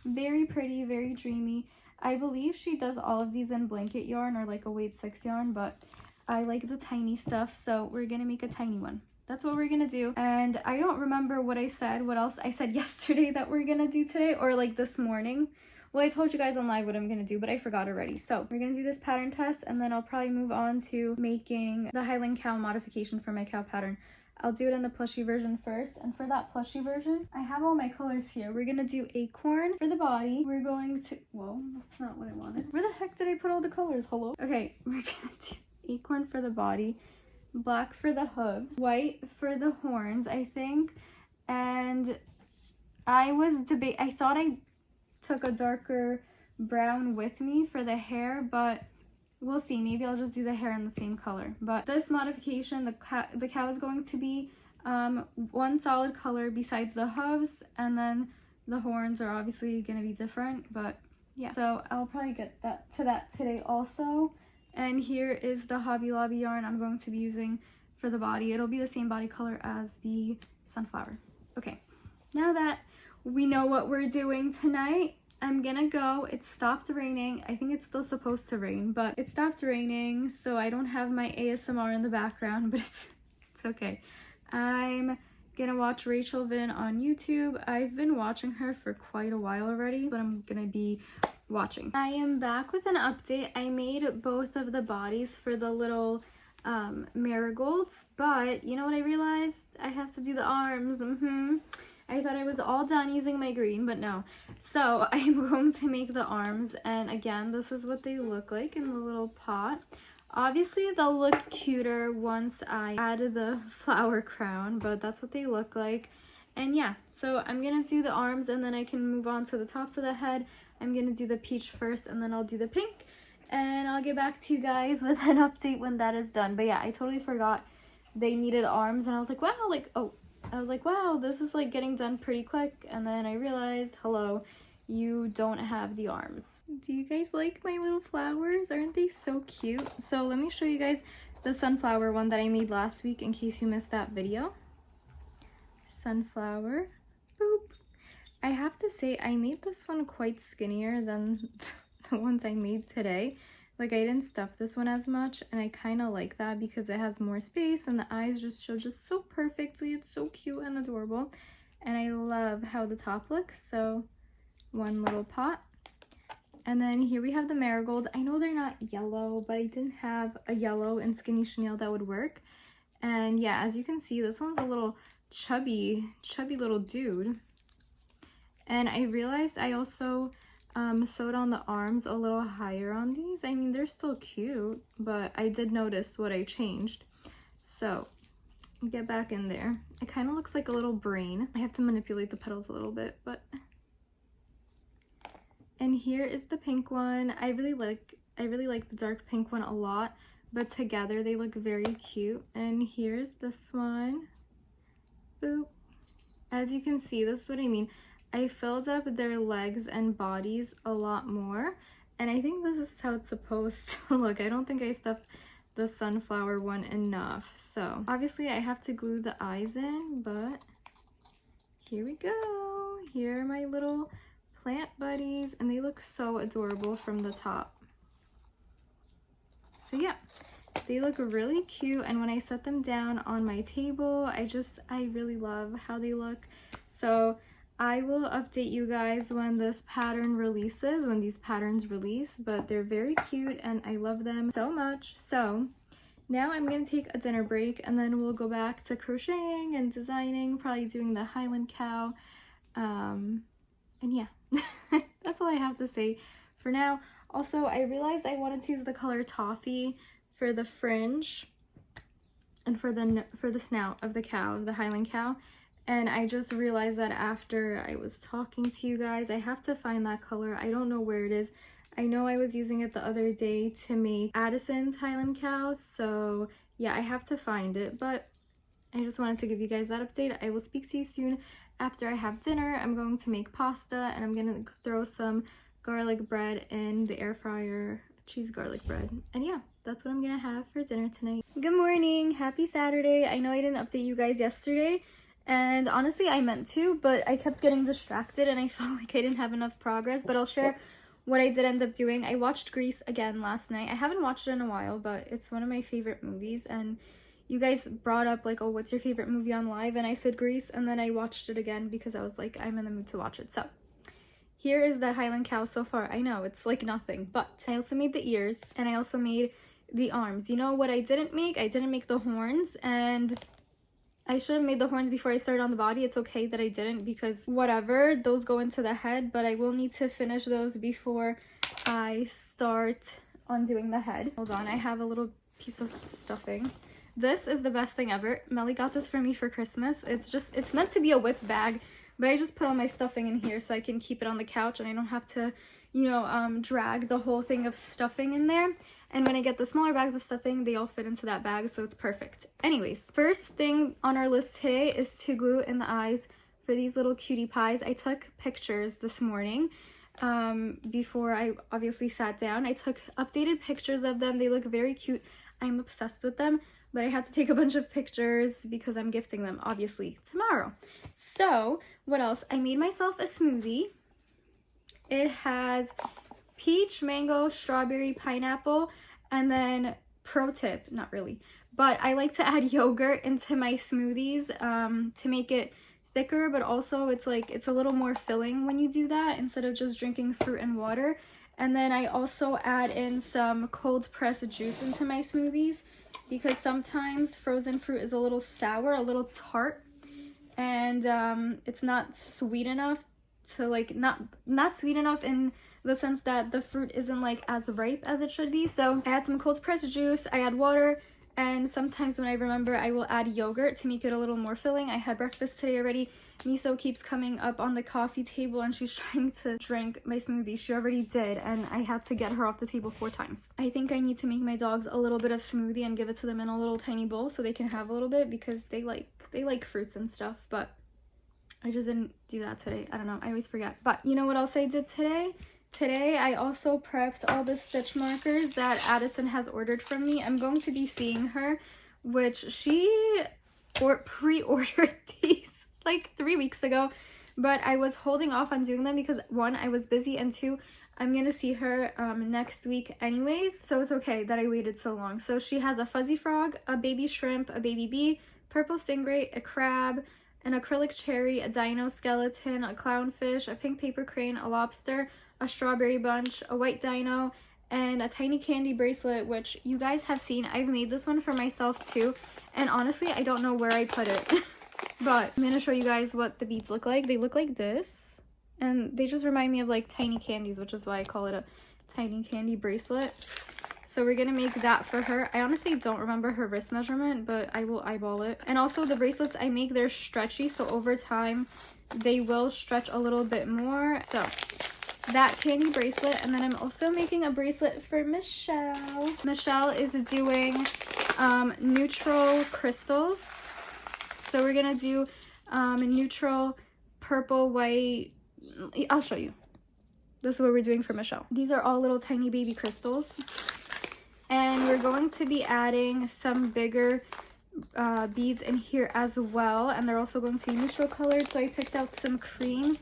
Very pretty, very dreamy. I believe she does all of these in blanket yarn or like a weight 6 yarn, but I like the tiny stuff, so we're gonna make a tiny one. That's what we're gonna do. And I don't remember what else I said yesterday that we're gonna do today, or like this morning. Well, I told you guys on live what I'm gonna do, but I forgot already. So we're gonna do this pattern test, and then I'll probably move on to making the Highland Cow modification for my cow pattern. I'll do it in the plushie version first, and for that plushie version, I have all my colors here. We're gonna do acorn for the body. We're going to, whoa, that's not what I wanted. Where the heck did I put all the colors? Hello? Okay, we're gonna do acorn for the body, black for the hooves, white for the horns, I think. And I thought I took a darker brown with me for the hair, but we'll see. Maybe I'll just do the hair in the same color. But this modification, the cow is going to be one solid color besides the hooves, and then the horns are obviously going to be different. But yeah, so I'll probably get to that today also. And here is the Hobby Lobby yarn I'm going to be using for the body. It'll be the same body color as the sunflower. Okay, now that we know what we're doing tonight, I'm gonna go. It stopped raining. I think it's still supposed to rain, but it stopped raining, so I don't have my ASMR in the background, but it's okay. I'm gonna watch Rachel Vin on YouTube. I've been watching her for quite a while already, but I'm gonna be watching. I am back with an update. I made both of the bodies for the little marigolds, but you know what I realized? I have to do the arms. I thought I was all done using my green, but no. So I'm going to make the arms, and again, this is what they look like in the little pot. Obviously, they'll look cuter once I add the flower crown, but that's what they look like. And yeah, so I'm gonna do the arms, and then I can move on to the tops of the head. I'm gonna do the peach first, and then I'll do the pink, and I'll get back to you guys with an update when that is done. But yeah, I totally forgot they needed arms, and I was like, wow, wow, this is like getting done pretty quick. And then I realized, hello, you don't have the arms. Do you guys like my little flowers? Aren't they so cute? So let me show you guys the sunflower one that I made last week in case you missed that video. Sunflower. Boop. I have to say, I made this one quite skinnier than the ones I made today. Like, I didn't stuff this one as much, and I kind of like that because it has more space and the eyes just show just so perfectly. It's so cute and adorable, and I love how the top looks. So one little pot, and then here we have the marigolds. I know they're not yellow, but I didn't have a yellow and skinny chenille that would work. And yeah, as you can see, this one's a little chubby little dude. And I realized I also sewed on the arms a little higher on these. I mean, they're still cute, but I did notice what I changed. So get back in there. It kind of looks like a little brain. I have to manipulate the petals a little bit, but. And here is the pink one. I really like the dark pink one a lot, but together they look very cute. And here's this one. Boop. As you can see, this is what I mean. I filled up their legs and bodies a lot more, and I think this is how it's supposed to look. I don't think I stuffed the sunflower one enough. So obviously I have to glue the eyes in, but here we go. Here are my little plant buddies, and they look so adorable from the top. So yeah, they look really cute, and when I set them down on my table, I really love how they look. So I will update you guys when this pattern releases, when these patterns release, but they're very cute and I love them so much. So now I'm going to take a dinner break, and then we'll go back to crocheting and designing, probably doing the Highland cow. And yeah, that's all I have to say for now. Also, I realized I wanted to use the color toffee for the fringe and for the snout of the cow, the Highland cow. And I just realized that after I was talking to you guys, I have to find that color. I don't know where it is. I know I was using it the other day to make Addison's Highland cow. So yeah, I have to find it. But I just wanted to give you guys that update. I will speak to you soon after I have dinner. I'm going to make pasta, and I'm going to throw some garlic bread in the air fryer, cheese garlic bread. And yeah, that's what I'm going to have for dinner tonight. Good morning. Happy Saturday. I know I didn't update you guys yesterday. And honestly, I meant to, but I kept getting distracted and I felt like I didn't have enough progress. But I'll share what I did end up doing. I watched Grease again last night. I haven't watched it in a while, but it's one of my favorite movies. And you guys brought up like, oh, what's your favorite movie on live? And I said Grease, and then I watched it again because I was like, I'm in the mood to watch it. So here is the Highland cow so far. I know it's like nothing, but I also made the ears, and I also made the arms. You know what I didn't make? I didn't make the horns, and I should have made the horns before I started on the body. It's okay that I didn't, because whatever, those go into the head, but I will need to finish those before I start on doing the head. Hold on, I have a little piece of stuffing. This is the best thing ever. Melly got this for me for Christmas. It's meant to be a whip bag, but I just put all my stuffing in here so I can keep it on the couch and I don't have to, you know, drag the whole thing of stuffing in there. And when I get the smaller bags of stuffing, they all fit into that bag, so it's perfect. Anyways, first thing on our list today is to glue in the eyes for these little cutie pies. I took pictures this morning before I obviously sat down. I took updated pictures of them. They look very cute. I'm obsessed with them, but I had to take a bunch of pictures because I'm gifting them, obviously, tomorrow. So, what else? I made myself a smoothie. It has peach, mango, strawberry, pineapple, and then pro tip, not really, but I like to add yogurt into my smoothies to make it thicker, but also it's a little more filling when you do that instead of just drinking fruit and water. And then I also add in some cold pressed juice into my smoothies because sometimes frozen fruit is a little sour, a little tart, and it's not sweet enough to like, not sweet enough in the sense that the fruit isn't like as ripe as it should be. So I add some cold pressed juice, I add water, and sometimes when I remember I will add yogurt to make it a little more filling. I had breakfast today already. Miso keeps coming up on the coffee table and she's trying to drink my smoothie. She already did, and I had to get her off the table 4 times. I think I need to make my dogs a little bit of smoothie and give it to them in a little tiny bowl so they can have a little bit because they like fruits and stuff, but I just didn't do that today. I don't know, I always forget. But you know what else I did today? Today I also prepped all the stitch markers that Addison has ordered from me. I'm going to be seeing her, which she pre-ordered these like 3 weeks ago, but I was holding off on doing them because 1, I was busy, and 2, I'm gonna see her next week anyways, so it's okay that I waited so long. So she has a fuzzy frog, a baby shrimp, a baby bee, purple stingray, a crab, an acrylic cherry, a dino skeleton, a clownfish, a pink paper crane, a lobster, a strawberry bunch, a white dino, and a tiny candy bracelet, which you guys have seen. I've made this one for myself too, and honestly I don't know where I put it. But I'm gonna show you guys what the beads look like. They look like this, and they just remind me of like tiny candies, which is why I call it a tiny candy bracelet. So we're gonna make that for her. I honestly don't remember her wrist measurement, but I will eyeball it. And also the bracelets I make, they're stretchy, so over time they will stretch a little bit more. So that candy bracelet, and then I'm also making a bracelet for Michelle. Michelle is doing neutral crystals. So we're gonna do neutral, purple, white. I'll show you. This is what we're doing for Michelle. These are all little tiny baby crystals. And we're going to be adding some bigger beads in here as well. And they're also going to be neutral colored. So I picked out some creams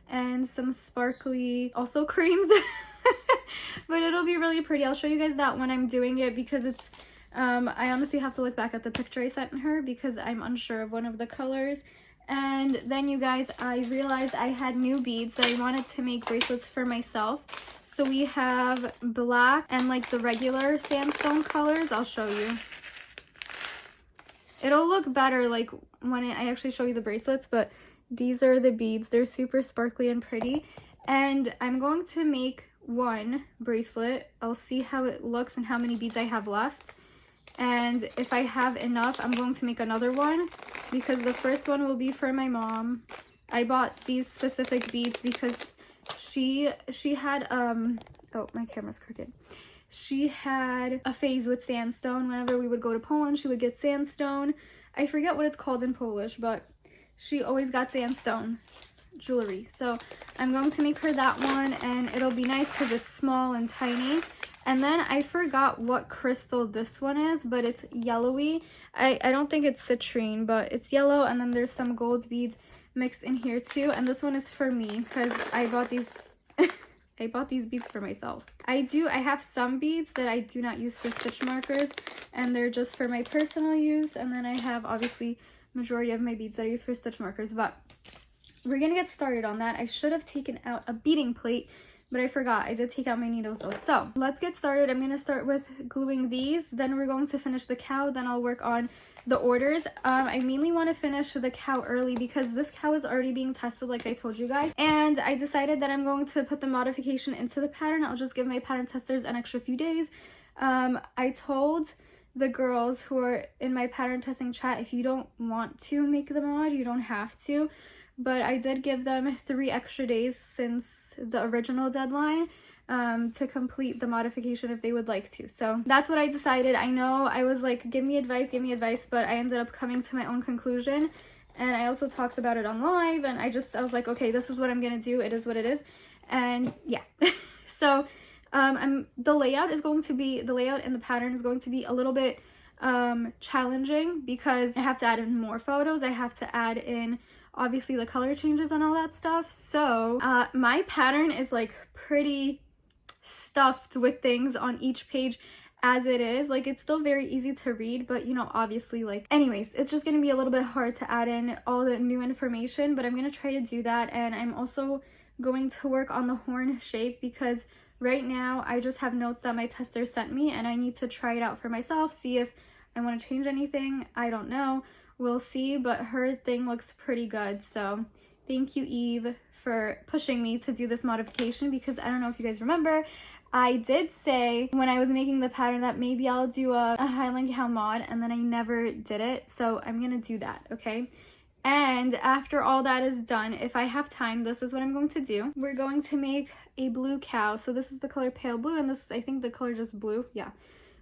and some sparkly also creams. But it'll be really pretty. I'll show you guys that when I'm doing it because it's I honestly have to look back at the picture I sent her because I'm unsure of one of the colors. And then you guys, I realized I had new beads that I wanted to make bracelets for myself. So we have black and like the regular sandstone colors. I'll show you. It'll look better like when I actually show you the bracelets, but these are the beads. They're super sparkly and pretty. And I'm going to make one bracelet. I'll see how it looks and how many beads I have left. And if I have enough, I'm going to make another one because the first one will be for my mom. I bought these specific beads because she had oh, my camera's crooked. She had a phase with sandstone. Whenever we would go to Poland, she would get sandstone. I forget what it's called in Polish, but she always got sandstone jewelry. So I'm going to make her that one, and it'll be nice because it's small and tiny. And then I forgot what crystal this one is, but it's yellowy. I don't think it's citrine, but it's yellow, and then there's some gold beads mixed in here too. And this one is for me because I bought these I bought these beads for myself. I have some beads that I do not use for stitch markers, and they're just for my personal use. And then I have obviously majority of my beads that I use for stitch markers, but we're gonna get started on that. I should have taken out a beading plate, but I forgot. I did take out my needles though. So let's get started. I'm gonna start with gluing these, then we're going to finish the cow, then I'll work on the orders. I mainly want to finish the cow early because this cow is already being tested like I told you guys, and I decided that I'm going to put the modification into the pattern. I'll just give my pattern testers an extra few days. I told the girls who are in my pattern testing chat, if you don't want to make the mod, you don't have to, but I did give them 3 extra days since the original deadline to complete the modification if they would like to. So that's what I decided. I know I was like, give me advice, but I ended up coming to my own conclusion, and I also talked about it on live, and I was like, okay, this is what I'm gonna do. It is what it is. And yeah. So the layout in the pattern is going to be a little bit challenging because I have to add in more photos. I have to add in obviously the color changes and all that stuff. So my pattern is like pretty stuffed with things on each page as it is. Like, it's still very easy to read, but you know, obviously, like, anyways, it's just gonna be a little bit hard to add in all the new information, but I'm gonna try to do that. And I'm also going to work on the horn shape because Right now, I just have notes that my tester sent me, and I need to try it out for myself, see if I want to change anything. I don't know. We'll see, but her thing looks pretty good. So thank you, Eve, for pushing me to do this modification, because I don't know if you guys remember, I did say when I was making the pattern that maybe I'll do a Highland Cow mod, and then I never did it. So I'm going to do that, okay? And after all that is done, if I have time, this is what I'm going to do. We're going to make a blue cow. So this is the color pale blue, and this is, I think, the color just blue. Yeah,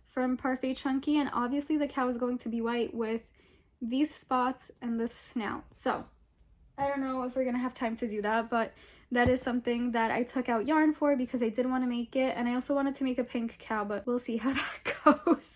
from Parfait Chunky. And obviously the cow is going to be white with these spots and this snout. So I don't know if we're going to have time to do that, but that is something that I took out yarn for because I did want to make it. And I also wanted to make a pink cow, but we'll see how that goes.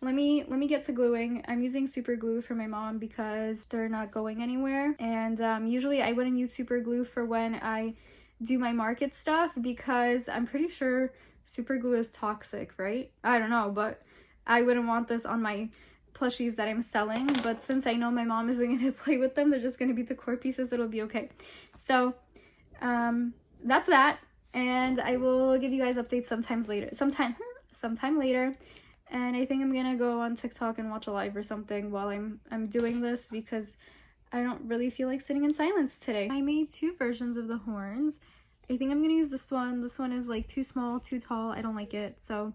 Let me get to gluing. I'm using super glue for my mom because they're not going anywhere. And usually I wouldn't use super glue for when I do my market stuff because I'm pretty sure super glue is toxic, right? I don't know, but I wouldn't want this on my plushies that I'm selling. But since I know my mom isn't going to play with them, they're just going to be decor pieces. It'll be okay. So that's that. And I will give you guys updates sometime later. And I think I'm gonna go on TikTok and watch a live or something while I'm doing this because I don't really feel like sitting in silence today. I made two versions of the horns. I think I'm gonna use this one. This one is like too small, too tall. I don't like it, so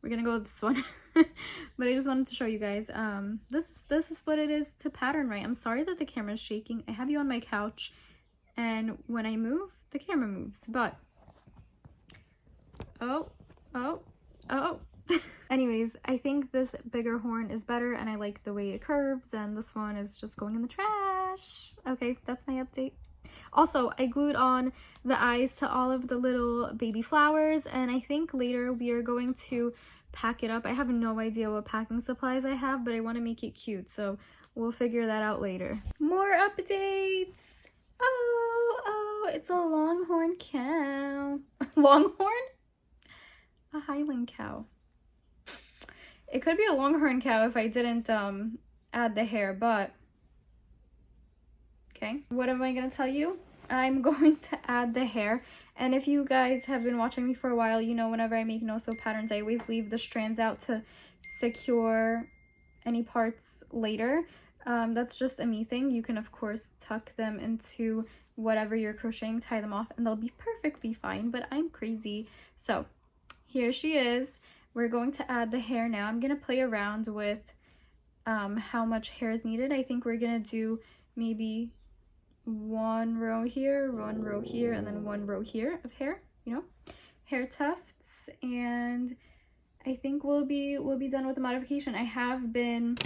we're gonna go with this one. But I just wanted to show you guys. This is what it is to pattern right. I'm sorry that the camera is shaking. I have you on my couch, and when I move, the camera moves. But oh. Anyways, I think this bigger horn is better, and I like the way it curves, and this one is just going in the trash. Okay, that's my update. Also, I glued on the eyes to all of the little baby flowers, and I think later we are going to pack it up. I have no idea what packing supplies I have, but I want to make it cute, so we'll figure that out later. More updates! Oh, it's a longhorn cow. Longhorn? A Highland cow. It could be a longhorn cow if I didn't add the hair, but okay. What am I gonna tell you? I'm going to add the hair, and if you guys have been watching me for a while, you know whenever I make no-sew patterns, I always leave the strands out to secure any parts later. That's just a me thing. You can of course tuck them into whatever you're crocheting, tie them off, and they'll be perfectly fine, but I'm crazy. So here she is. We're going to add the hair now. I'm going to play around with how much hair is needed. I think we're going to do maybe one row here, and then one row here of hair, you know, hair tufts. And I think we'll be done with the modification. I have been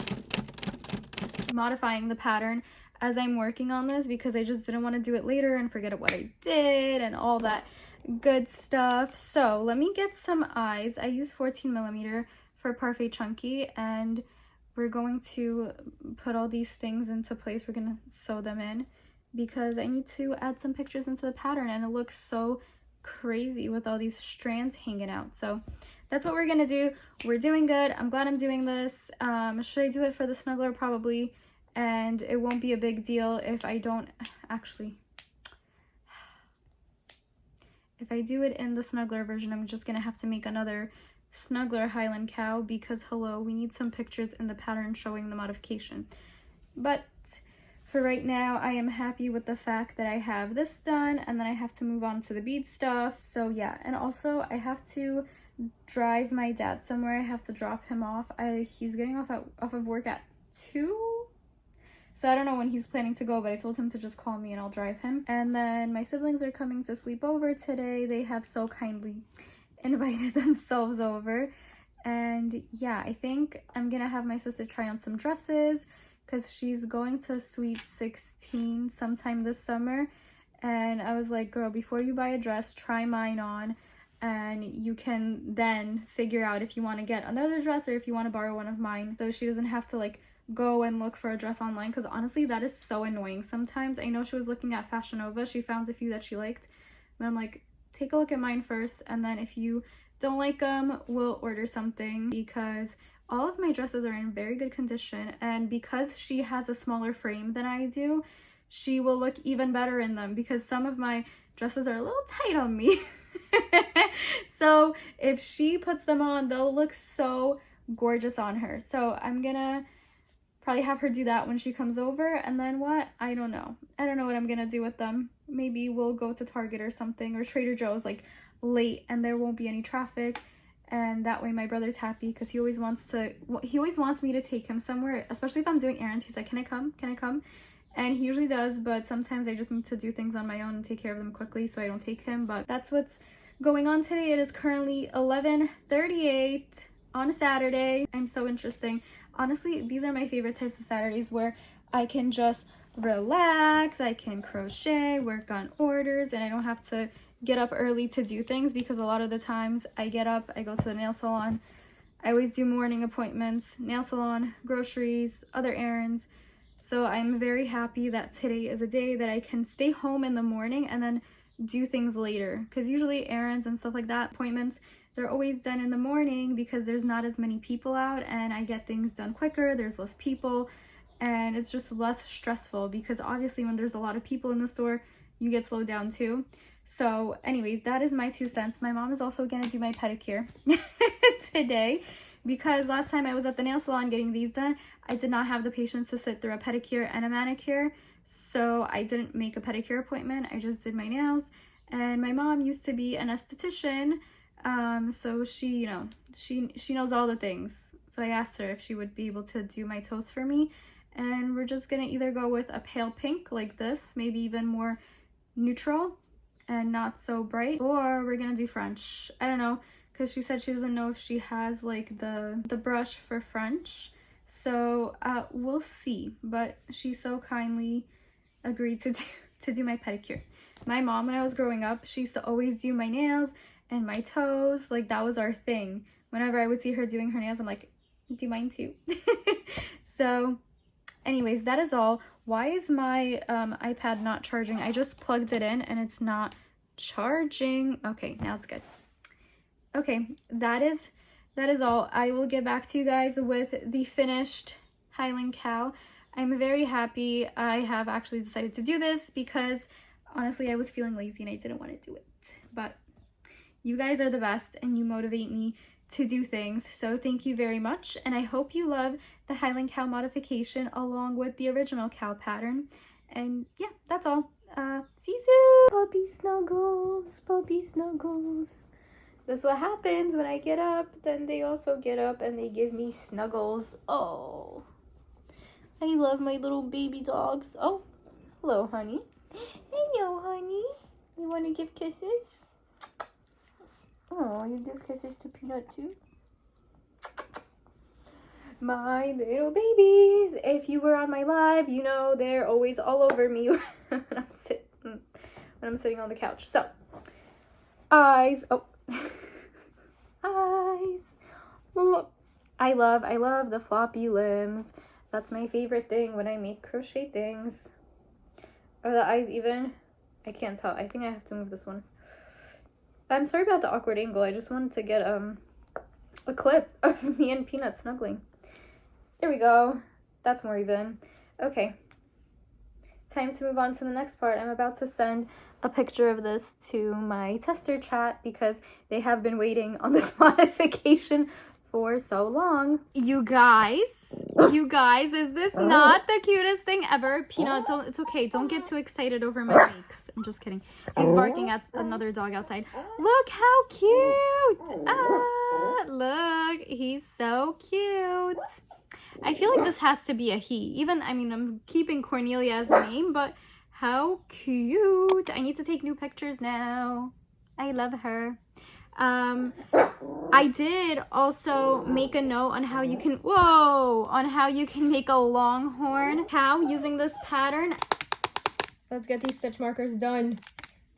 modifying the pattern as I'm working on this because I just didn't want to do it later and forget what I did and all that good stuff. So let me get some eyes. I use 14mm for Parfait Chunky, and we're going to put all these things into place. We're gonna sew them in because I need to add some pictures into the pattern, and it looks so crazy with all these strands hanging out. So that's what we're gonna do. We're doing good. I'm glad I'm doing this. Should I do it for the snuggler? Probably, and it won't be a big deal if I don't actually. If I do it in the snuggler version, I'm just gonna have to make another snuggler Highland cow because hello, we need some pictures in the pattern showing the modification. But for right now, I am happy with the fact that I have this done, and then I have to move on to the bead stuff. So yeah, and also I have to drive my dad somewhere. I have to drop him off. He's getting off of work at 2. So I don't know when he's planning to go, but I told him to just call me and I'll drive him. And then my siblings are coming to sleep over today. They have so kindly invited themselves over. And yeah, I think I'm gonna have my sister try on some dresses because she's going to Sweet 16 sometime this summer. And I was like, girl, before you buy a dress, try mine on, and you can then figure out if you want to get another dress or if you want to borrow one of mine, so she doesn't have to like go and look for a dress online, because honestly that is so annoying sometimes. I know she was looking at Fashion Nova, she found a few that she liked, but I'm like, take a look at mine first, and then if you don't like them, we'll order something, because all of my dresses are in very good condition, and because she has a smaller frame than I do, she will look even better in them, because some of my dresses are a little tight on me. So if she puts them on, they'll look so gorgeous on her. So I'm gonna probably have her do that when she comes over. And then what? I don't know. I don't know what I'm gonna do with them. Maybe we'll go to Target or something, or Trader Joe's like late, and there won't be any traffic. And that way my brother's happy, because he always wants me to take him somewhere, especially if I'm doing errands. He's like, can I come? Can I come? And he usually does, but sometimes I just need to do things on my own and take care of them quickly, so I don't take him. But that's what's going on today. It is currently 11:38 on a Saturday. I'm so interesting. Honestly, these are my favorite types of Saturdays, where I can just relax, I can crochet, work on orders, and I don't have to get up early to do things, because a lot of the times I get up, I go to the nail salon. I always do morning appointments, nail salon, groceries, other errands. So I'm very happy that today is a day that I can stay home in the morning and then do things later, because usually errands and stuff like that, appointments, they're always done in the morning because there's not as many people out, and I get things done quicker, there's less people, and it's just less stressful, because obviously when there's a lot of people in the store, you get slowed down too. So anyways, that is my 2 cents. My mom is also gonna do my pedicure today, because last time I was at the nail salon getting these done, I did not have the patience to sit through a pedicure and a manicure, so I didn't make a pedicure appointment. I just did my nails. And my mom used to be an esthetician, so she, you know, she knows all the things. So I asked her if she would be able to do my toes for me, and we're just gonna either go with a pale pink like this, maybe even more neutral and not so bright, or we're gonna do French. I don't know, because she said she doesn't know if she has like the brush for French. So we'll see, but she so kindly agreed to do my pedicure. My mom, when I was growing up, she used to always do my nails and my toes. Like, that was our thing. Whenever I would see her doing her nails, I'm like, do mine too. So anyways, that is all. Why is my iPad not charging? I just plugged it in and it's not charging. Okay, now it's good. Okay, that is all. I will get back to you guys with the finished Highland cow. I'm very happy I have actually decided to do this, because honestly I was feeling lazy and I didn't want to do it. But you guys are the best and you motivate me to do things, so thank you very much. And I hope you love the Highland cow modification along with the original cow pattern. And yeah, that's all. See you soon. Puppy snuggles, puppy snuggles. That's what happens when I get up. Then they also get up and they give me snuggles. Oh, I love my little baby dogs. Oh, hello, honey. Hello, honey. You want to give kisses? Oh, you give kisses to Peanut too? My little babies. If you were on my live, you know they're always all over me when I'm sitting on the couch. So, eyes. Oh. Eyes. Look. I love the floppy limbs. That's my favorite thing when I make crochet things. Are the eyes even? I can't tell. I think I have to move this one. I'm sorry about the awkward angle. I just wanted to get a clip of me and Peanut snuggling. There we go. That's more even. Okay. Time to move on to the next part. I'm about to send a picture of this to my tester chat, because they have been waiting on this modification for so long. You guys, is this not the cutest thing ever? Peanut, it's okay. Don't get too excited over my makes. I'm just kidding. He's barking at another dog outside. Look how cute. Look, he's so cute. I feel like this has to be a he. Even, I mean, I'm keeping Cornelia as the name, but how cute. I need to take new pictures now. I love her. I did also make a note on how you can, on how you can make a longhorn cow using this pattern. Let's get these stitch markers done.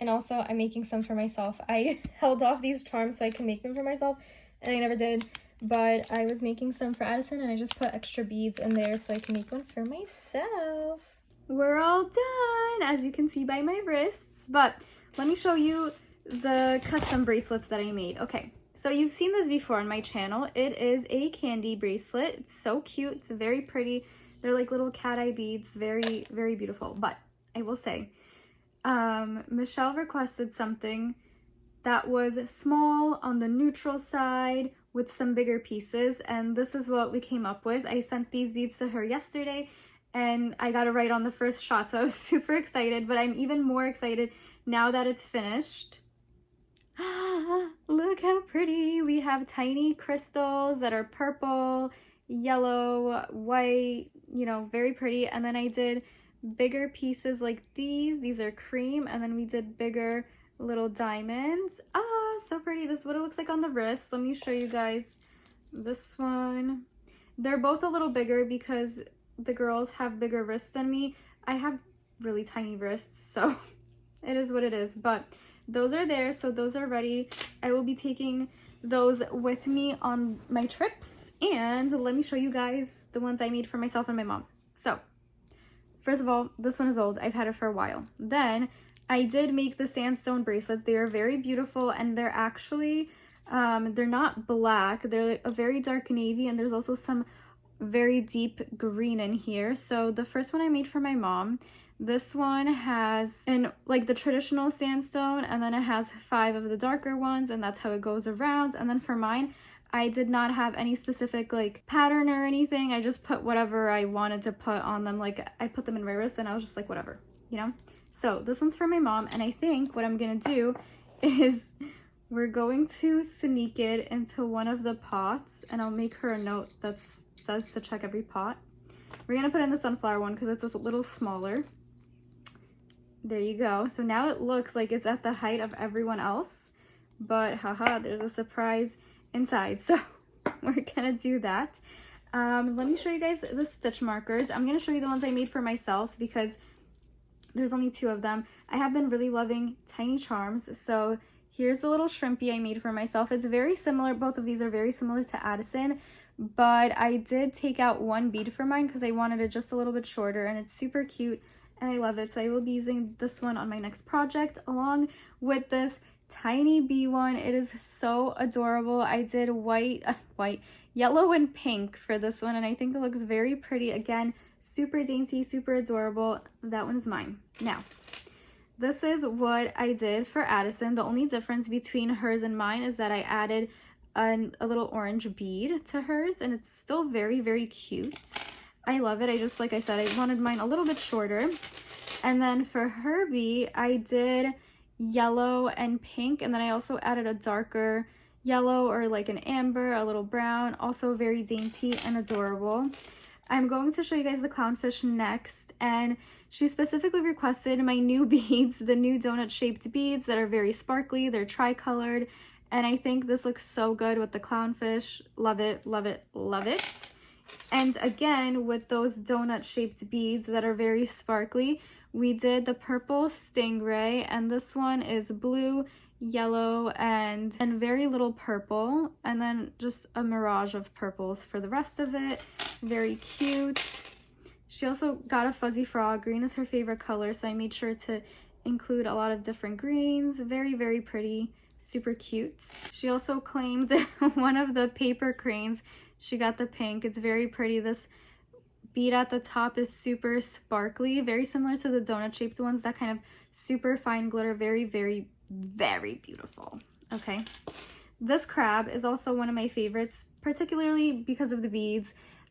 And also, I'm making some for myself. I held off these charms so I can make them for myself, and I never did. But I was making some for Addison, and I just put extra beads in there so I can make one for myself. We're all done, as you can see by my wrists. But let me show you the custom bracelets that I made. Okay, so you've seen this before on my channel. It is a candy bracelet. It's so cute. It's very pretty. They're like little cat eye beads. Very, very beautiful. But I will say, Michelle requested something that was small on the neutral side with some bigger pieces, and this is what we came up with. I sent these beads to her yesterday and I got it right on the first shot, so I was super excited, but I'm even more excited now that it's finished. Look how pretty. We have tiny crystals that are purple, yellow, white, you know, very pretty. And then I did bigger pieces like these are cream, and then we did bigger little diamonds. So pretty. This is what it looks like on the wrist. Let me show you guys this one. They're both a little bigger because the girls have bigger wrists than me. I have really tiny wrists, so it is what it is. But those are there, so those are ready. I will be taking those with me on my trips, and let me show you guys the ones I made for myself and my mom. So first of all, this one is old. I've had it for a while. Then I did make the sandstone bracelets. They are very beautiful, and they're actually they're not black. They're a very dark navy, and there's also some very deep green in here. So the first one I made for my mom, this one has like the traditional sandstone, and then it has 5 of the darker ones, and that's how it goes around. And then for mine, I did not have any specific like pattern or anything. I just put whatever I wanted to put on them. Like I put them in my wrist and I was just like, whatever, you know? So this one's for my mom, and I think what I'm gonna do is we're going to sneak it into one of the pots, and I'll make her a note that says to check every pot. We're gonna put in the sunflower one because it's a little smaller. There you go. So now it looks like it's at the height of everyone else, but haha, there's a surprise inside. So we're gonna do that. Let me show you guys the stitch markers. I'm gonna show you the ones I made for myself because there's only 2 of them. I have been really loving tiny charms. So here's the little shrimpy I made for myself. It's very similar. Both of these are very similar to Addison, but I did take out 1 bead for mine because I wanted it just a little bit shorter, and it's super cute and I love it. So I will be using this one on my next project along with this tiny bee one. It is so adorable. I did yellow and pink for this one, and I think it looks very pretty. Again, super dainty, super adorable. That one is mine. Now, this is what I did for Addison. The only difference between hers and mine is that I added a little orange bead to hers, and it's still very, very cute. I love it. I just, like I said, I wanted mine a little bit shorter. And then for her bee, I did yellow and pink, and then I also added a darker yellow or like an amber, a little brown, also very dainty and adorable. I'm going to show you guys the clownfish next, and she specifically requested my new beads, the new donut shaped beads that are very sparkly. They're tri-colored, and I think this looks so good with the clownfish. Love it, love it, love it. And again, with those donut shaped beads that are very sparkly, we did the purple stingray, and this one is blue, yellow, and very little purple, and then just a mirage of purples for the rest of it. Very cute. She also got a fuzzy frog. Green is her favorite color, so I made sure to include a lot of different greens. Very, very pretty, super cute. She also claimed one of the paper cranes. She got the pink. It's very pretty. This bead at the top is super sparkly, very similar to the donut shaped ones, that kind of super fine glitter. Very, very, very beautiful. Okay, this crab is also one of my favorites, particularly because of the beads.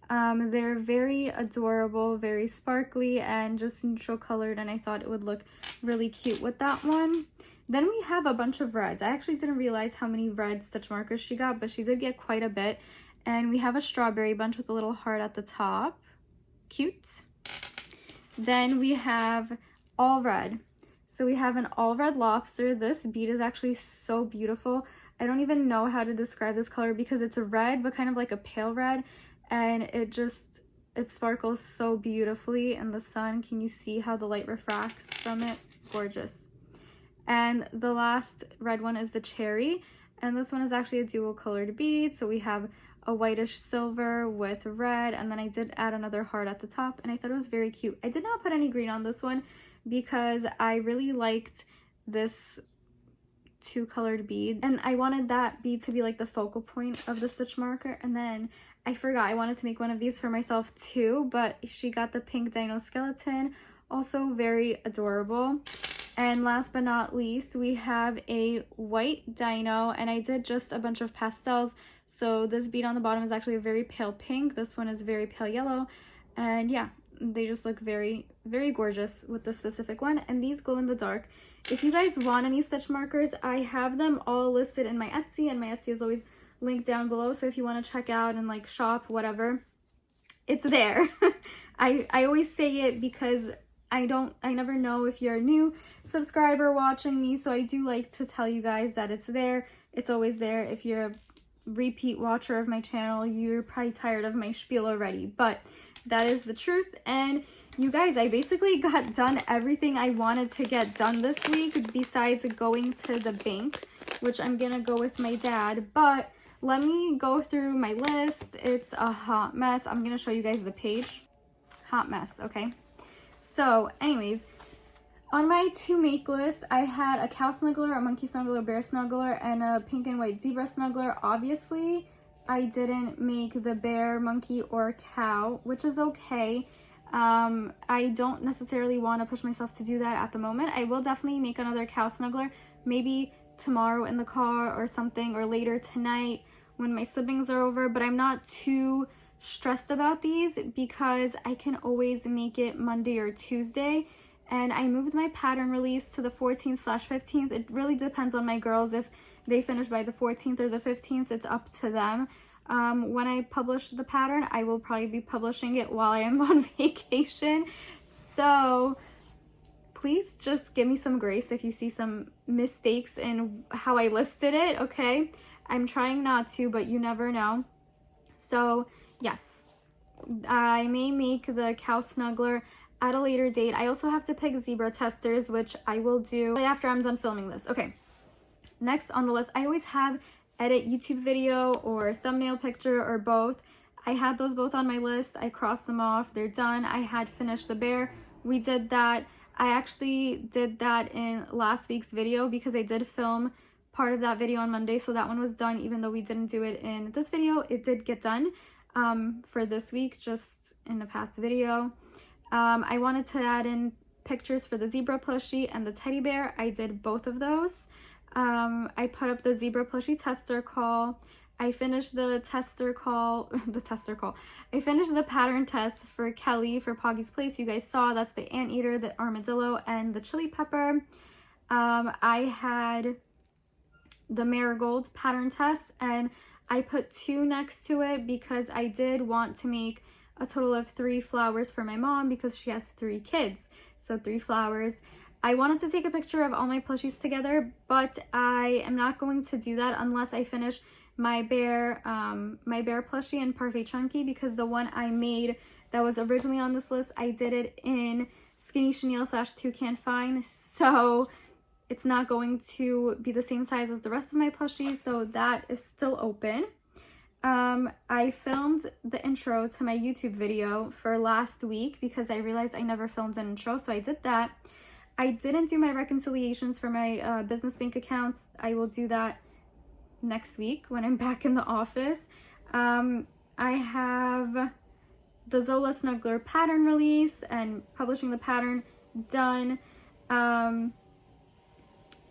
They're very adorable, very sparkly, and just neutral colored, and I thought it would look really cute with that one. Then we have a bunch of reds. I actually didn't realize how many red stitch markers she got, but she did get quite a bit. And we have a strawberry bunch with a little heart at the top. Cute. Then we have all red. So we have an all red lobster. This bead is actually so beautiful. I don't even know how to describe this color because it's a red, but kind of like a pale red. And it sparkles so beautifully in the sun. Can you see how the light refracts from it? Gorgeous. And the last red one is the cherry. And this one is actually a dual colored bead. So we have a whitish silver with red, and then I did add another heart at the top, and I thought it was very cute. I did not put any green on this one because I really liked this 2-colored bead, and I wanted that bead to be like the focal point of the stitch marker. And then I forgot I wanted to make one of these for myself too, but she got the pink dino skeleton, also very adorable. And last but not least, we have a white dino, and I did just a bunch of pastels. So this bead on the bottom is actually a very pale pink. This one is very pale yellow. And yeah, they just look very, very gorgeous with this specific one. And these glow in the dark. If you guys want any stitch markers, I have them all listed in my Etsy, and my Etsy is always linked down below. So if you want to check out and like shop, whatever, it's there. I always say it because I never know if you're a new subscriber watching me, so I do like to tell you guys that it's there. It's always there. If you're a repeat watcher of my channel, you're probably tired of my spiel already, but that is the truth. And you guys, I basically got done everything I wanted to get done this week besides going to the bank, which I'm gonna go with my dad. But let me go through my list. It's a hot mess. I'm gonna show you guys the page. Hot mess, okay? So anyways, on my to make list, I had a cow snuggler, a monkey snuggler, a bear snuggler, and a pink and white zebra snuggler. Obviously, I didn't make the bear, monkey, or cow, which is okay. I don't necessarily want to push myself to do that at the moment. I will definitely make another cow snuggler, maybe tomorrow in the car or something, or later tonight when my siblings are over, but I'm not too stressed about these because I can always make it Monday or Tuesday. And I moved my pattern release to the 14/15th. It really depends on my girls. If they finish by the 14th or the 15th, it's up to them. When I publish the pattern, I will probably be publishing it while I am on vacation. So please just give me some grace if you see some mistakes in how I listed it, okay? I'm trying not to, but you never know. So yes, I may make the cow snuggler at a later date. I also have to pick zebra testers, which I will do after I'm done filming this. Okay, next on the list, I always have edit YouTube video or thumbnail picture or both. I had those both on my list. I crossed them off. They're done. I had finished the bear. We did that. I actually did that in last week's video because I did film part of that video on Monday, so that one was done. Even though we didn't do it in this video, it did get done for this week, just in the past video. I wanted to add in pictures for the zebra plushie and the teddy bear. I did both of those. I put up the zebra plushie tester call. I finished the tester call, I finished the pattern test for Kelly for Poggy's Place. You guys saw that's the anteater, the armadillo, and the chili pepper. I had the marigold pattern test, and I put 2 next to it because I did want to make a total of 3 flowers for my mom because she has 3 kids, so 3 flowers. I wanted to take a picture of all my plushies together, but I am not going to do that unless I finish my bear plushie in Parfait Chunky, because the one I made that was originally on this list, I did it in Skinny Chenille / Toucan Fine, so it's not going to be the same size as the rest of my plushies, so that is still open. I filmed the intro to my YouTube video for last week because I realized I never filmed an intro, so I did that. I didn't do my reconciliations for my business bank accounts. I will do that next week when I'm back in the office. I have the Zola Snuggler pattern release and publishing the pattern done.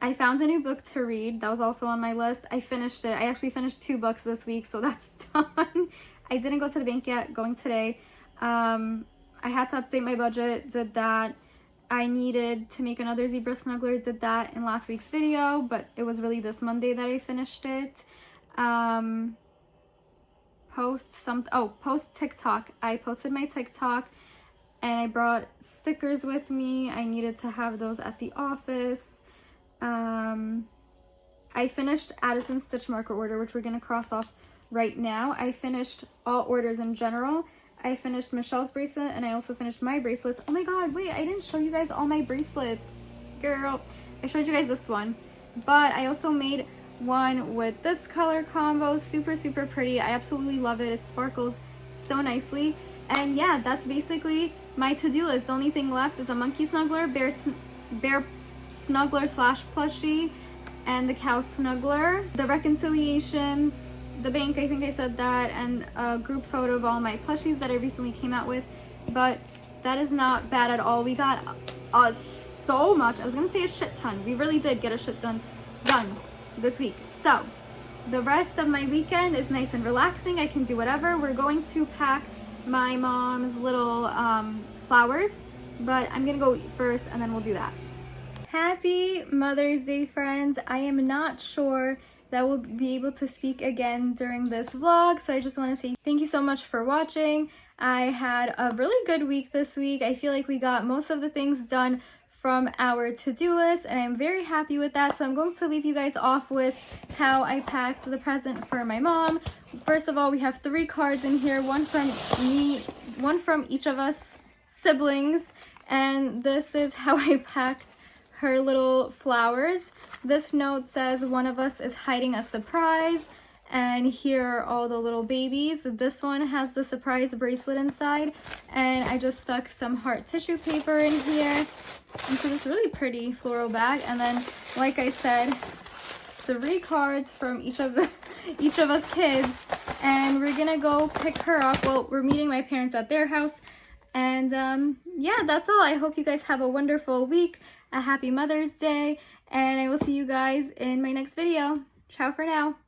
I found a new book to read. That was also on my list. I finished it. I actually finished 2 books this week, so that's done. I didn't go to the bank yet, going today. I had to update my budget, did that. I needed to make another zebra snuggler, did that in last week's video, but it was really this Monday that I finished it. Post TikTok. I posted my TikTok and I brought stickers with me. I needed to have those at the office. I finished Addison's stitch marker order, which we're going to cross off right now. I finished all orders in general. I finished Michelle's bracelet, and I also finished my bracelets. Oh my god, wait, I didn't show you guys all my bracelets. Girl, I showed you guys this one. But I also made one with this color combo. Super, super pretty. I absolutely love it. It sparkles so nicely. And yeah, that's basically my to-do list. The only thing left is a monkey snuggler, bear snuggler / plushie, and the cow snuggler. The reconciliations, the bank, I think I said that, and a group photo of all my plushies that I recently came out with. But that is not bad at all. We got a so much. I was gonna say a shit ton. We really did get a shit ton done this week. So the rest of my weekend is nice and relaxing. I can do whatever. We're going to pack my mom's little flowers, but I'm gonna go eat first and then we'll do that. Happy Mother's Day, friends. I am not sure that we'll be able to speak again during this vlog, so I just want to say thank you so much for watching. I had a really good week this week. I feel like we got most of the things done from our to-do list, and I'm very happy with that. So I'm going to leave you guys off with how I packed the present for my mom. First of all, we have 3 cards in here, one from me, one from each of us siblings, and this is how I packed her little flowers. This note says one of us is hiding a surprise, and here are all the little babies. This one has the surprise bracelet inside, and I just stuck some heart tissue paper in here into this really pretty floral bag. And then, like I said, 3 cards from each of us kids, and we're gonna go pick her up. Well, we're meeting my parents at their house, and yeah, that's all. I hope you guys have a wonderful week, a happy Mother's Day, and I will see you guys in my next video. Ciao for now.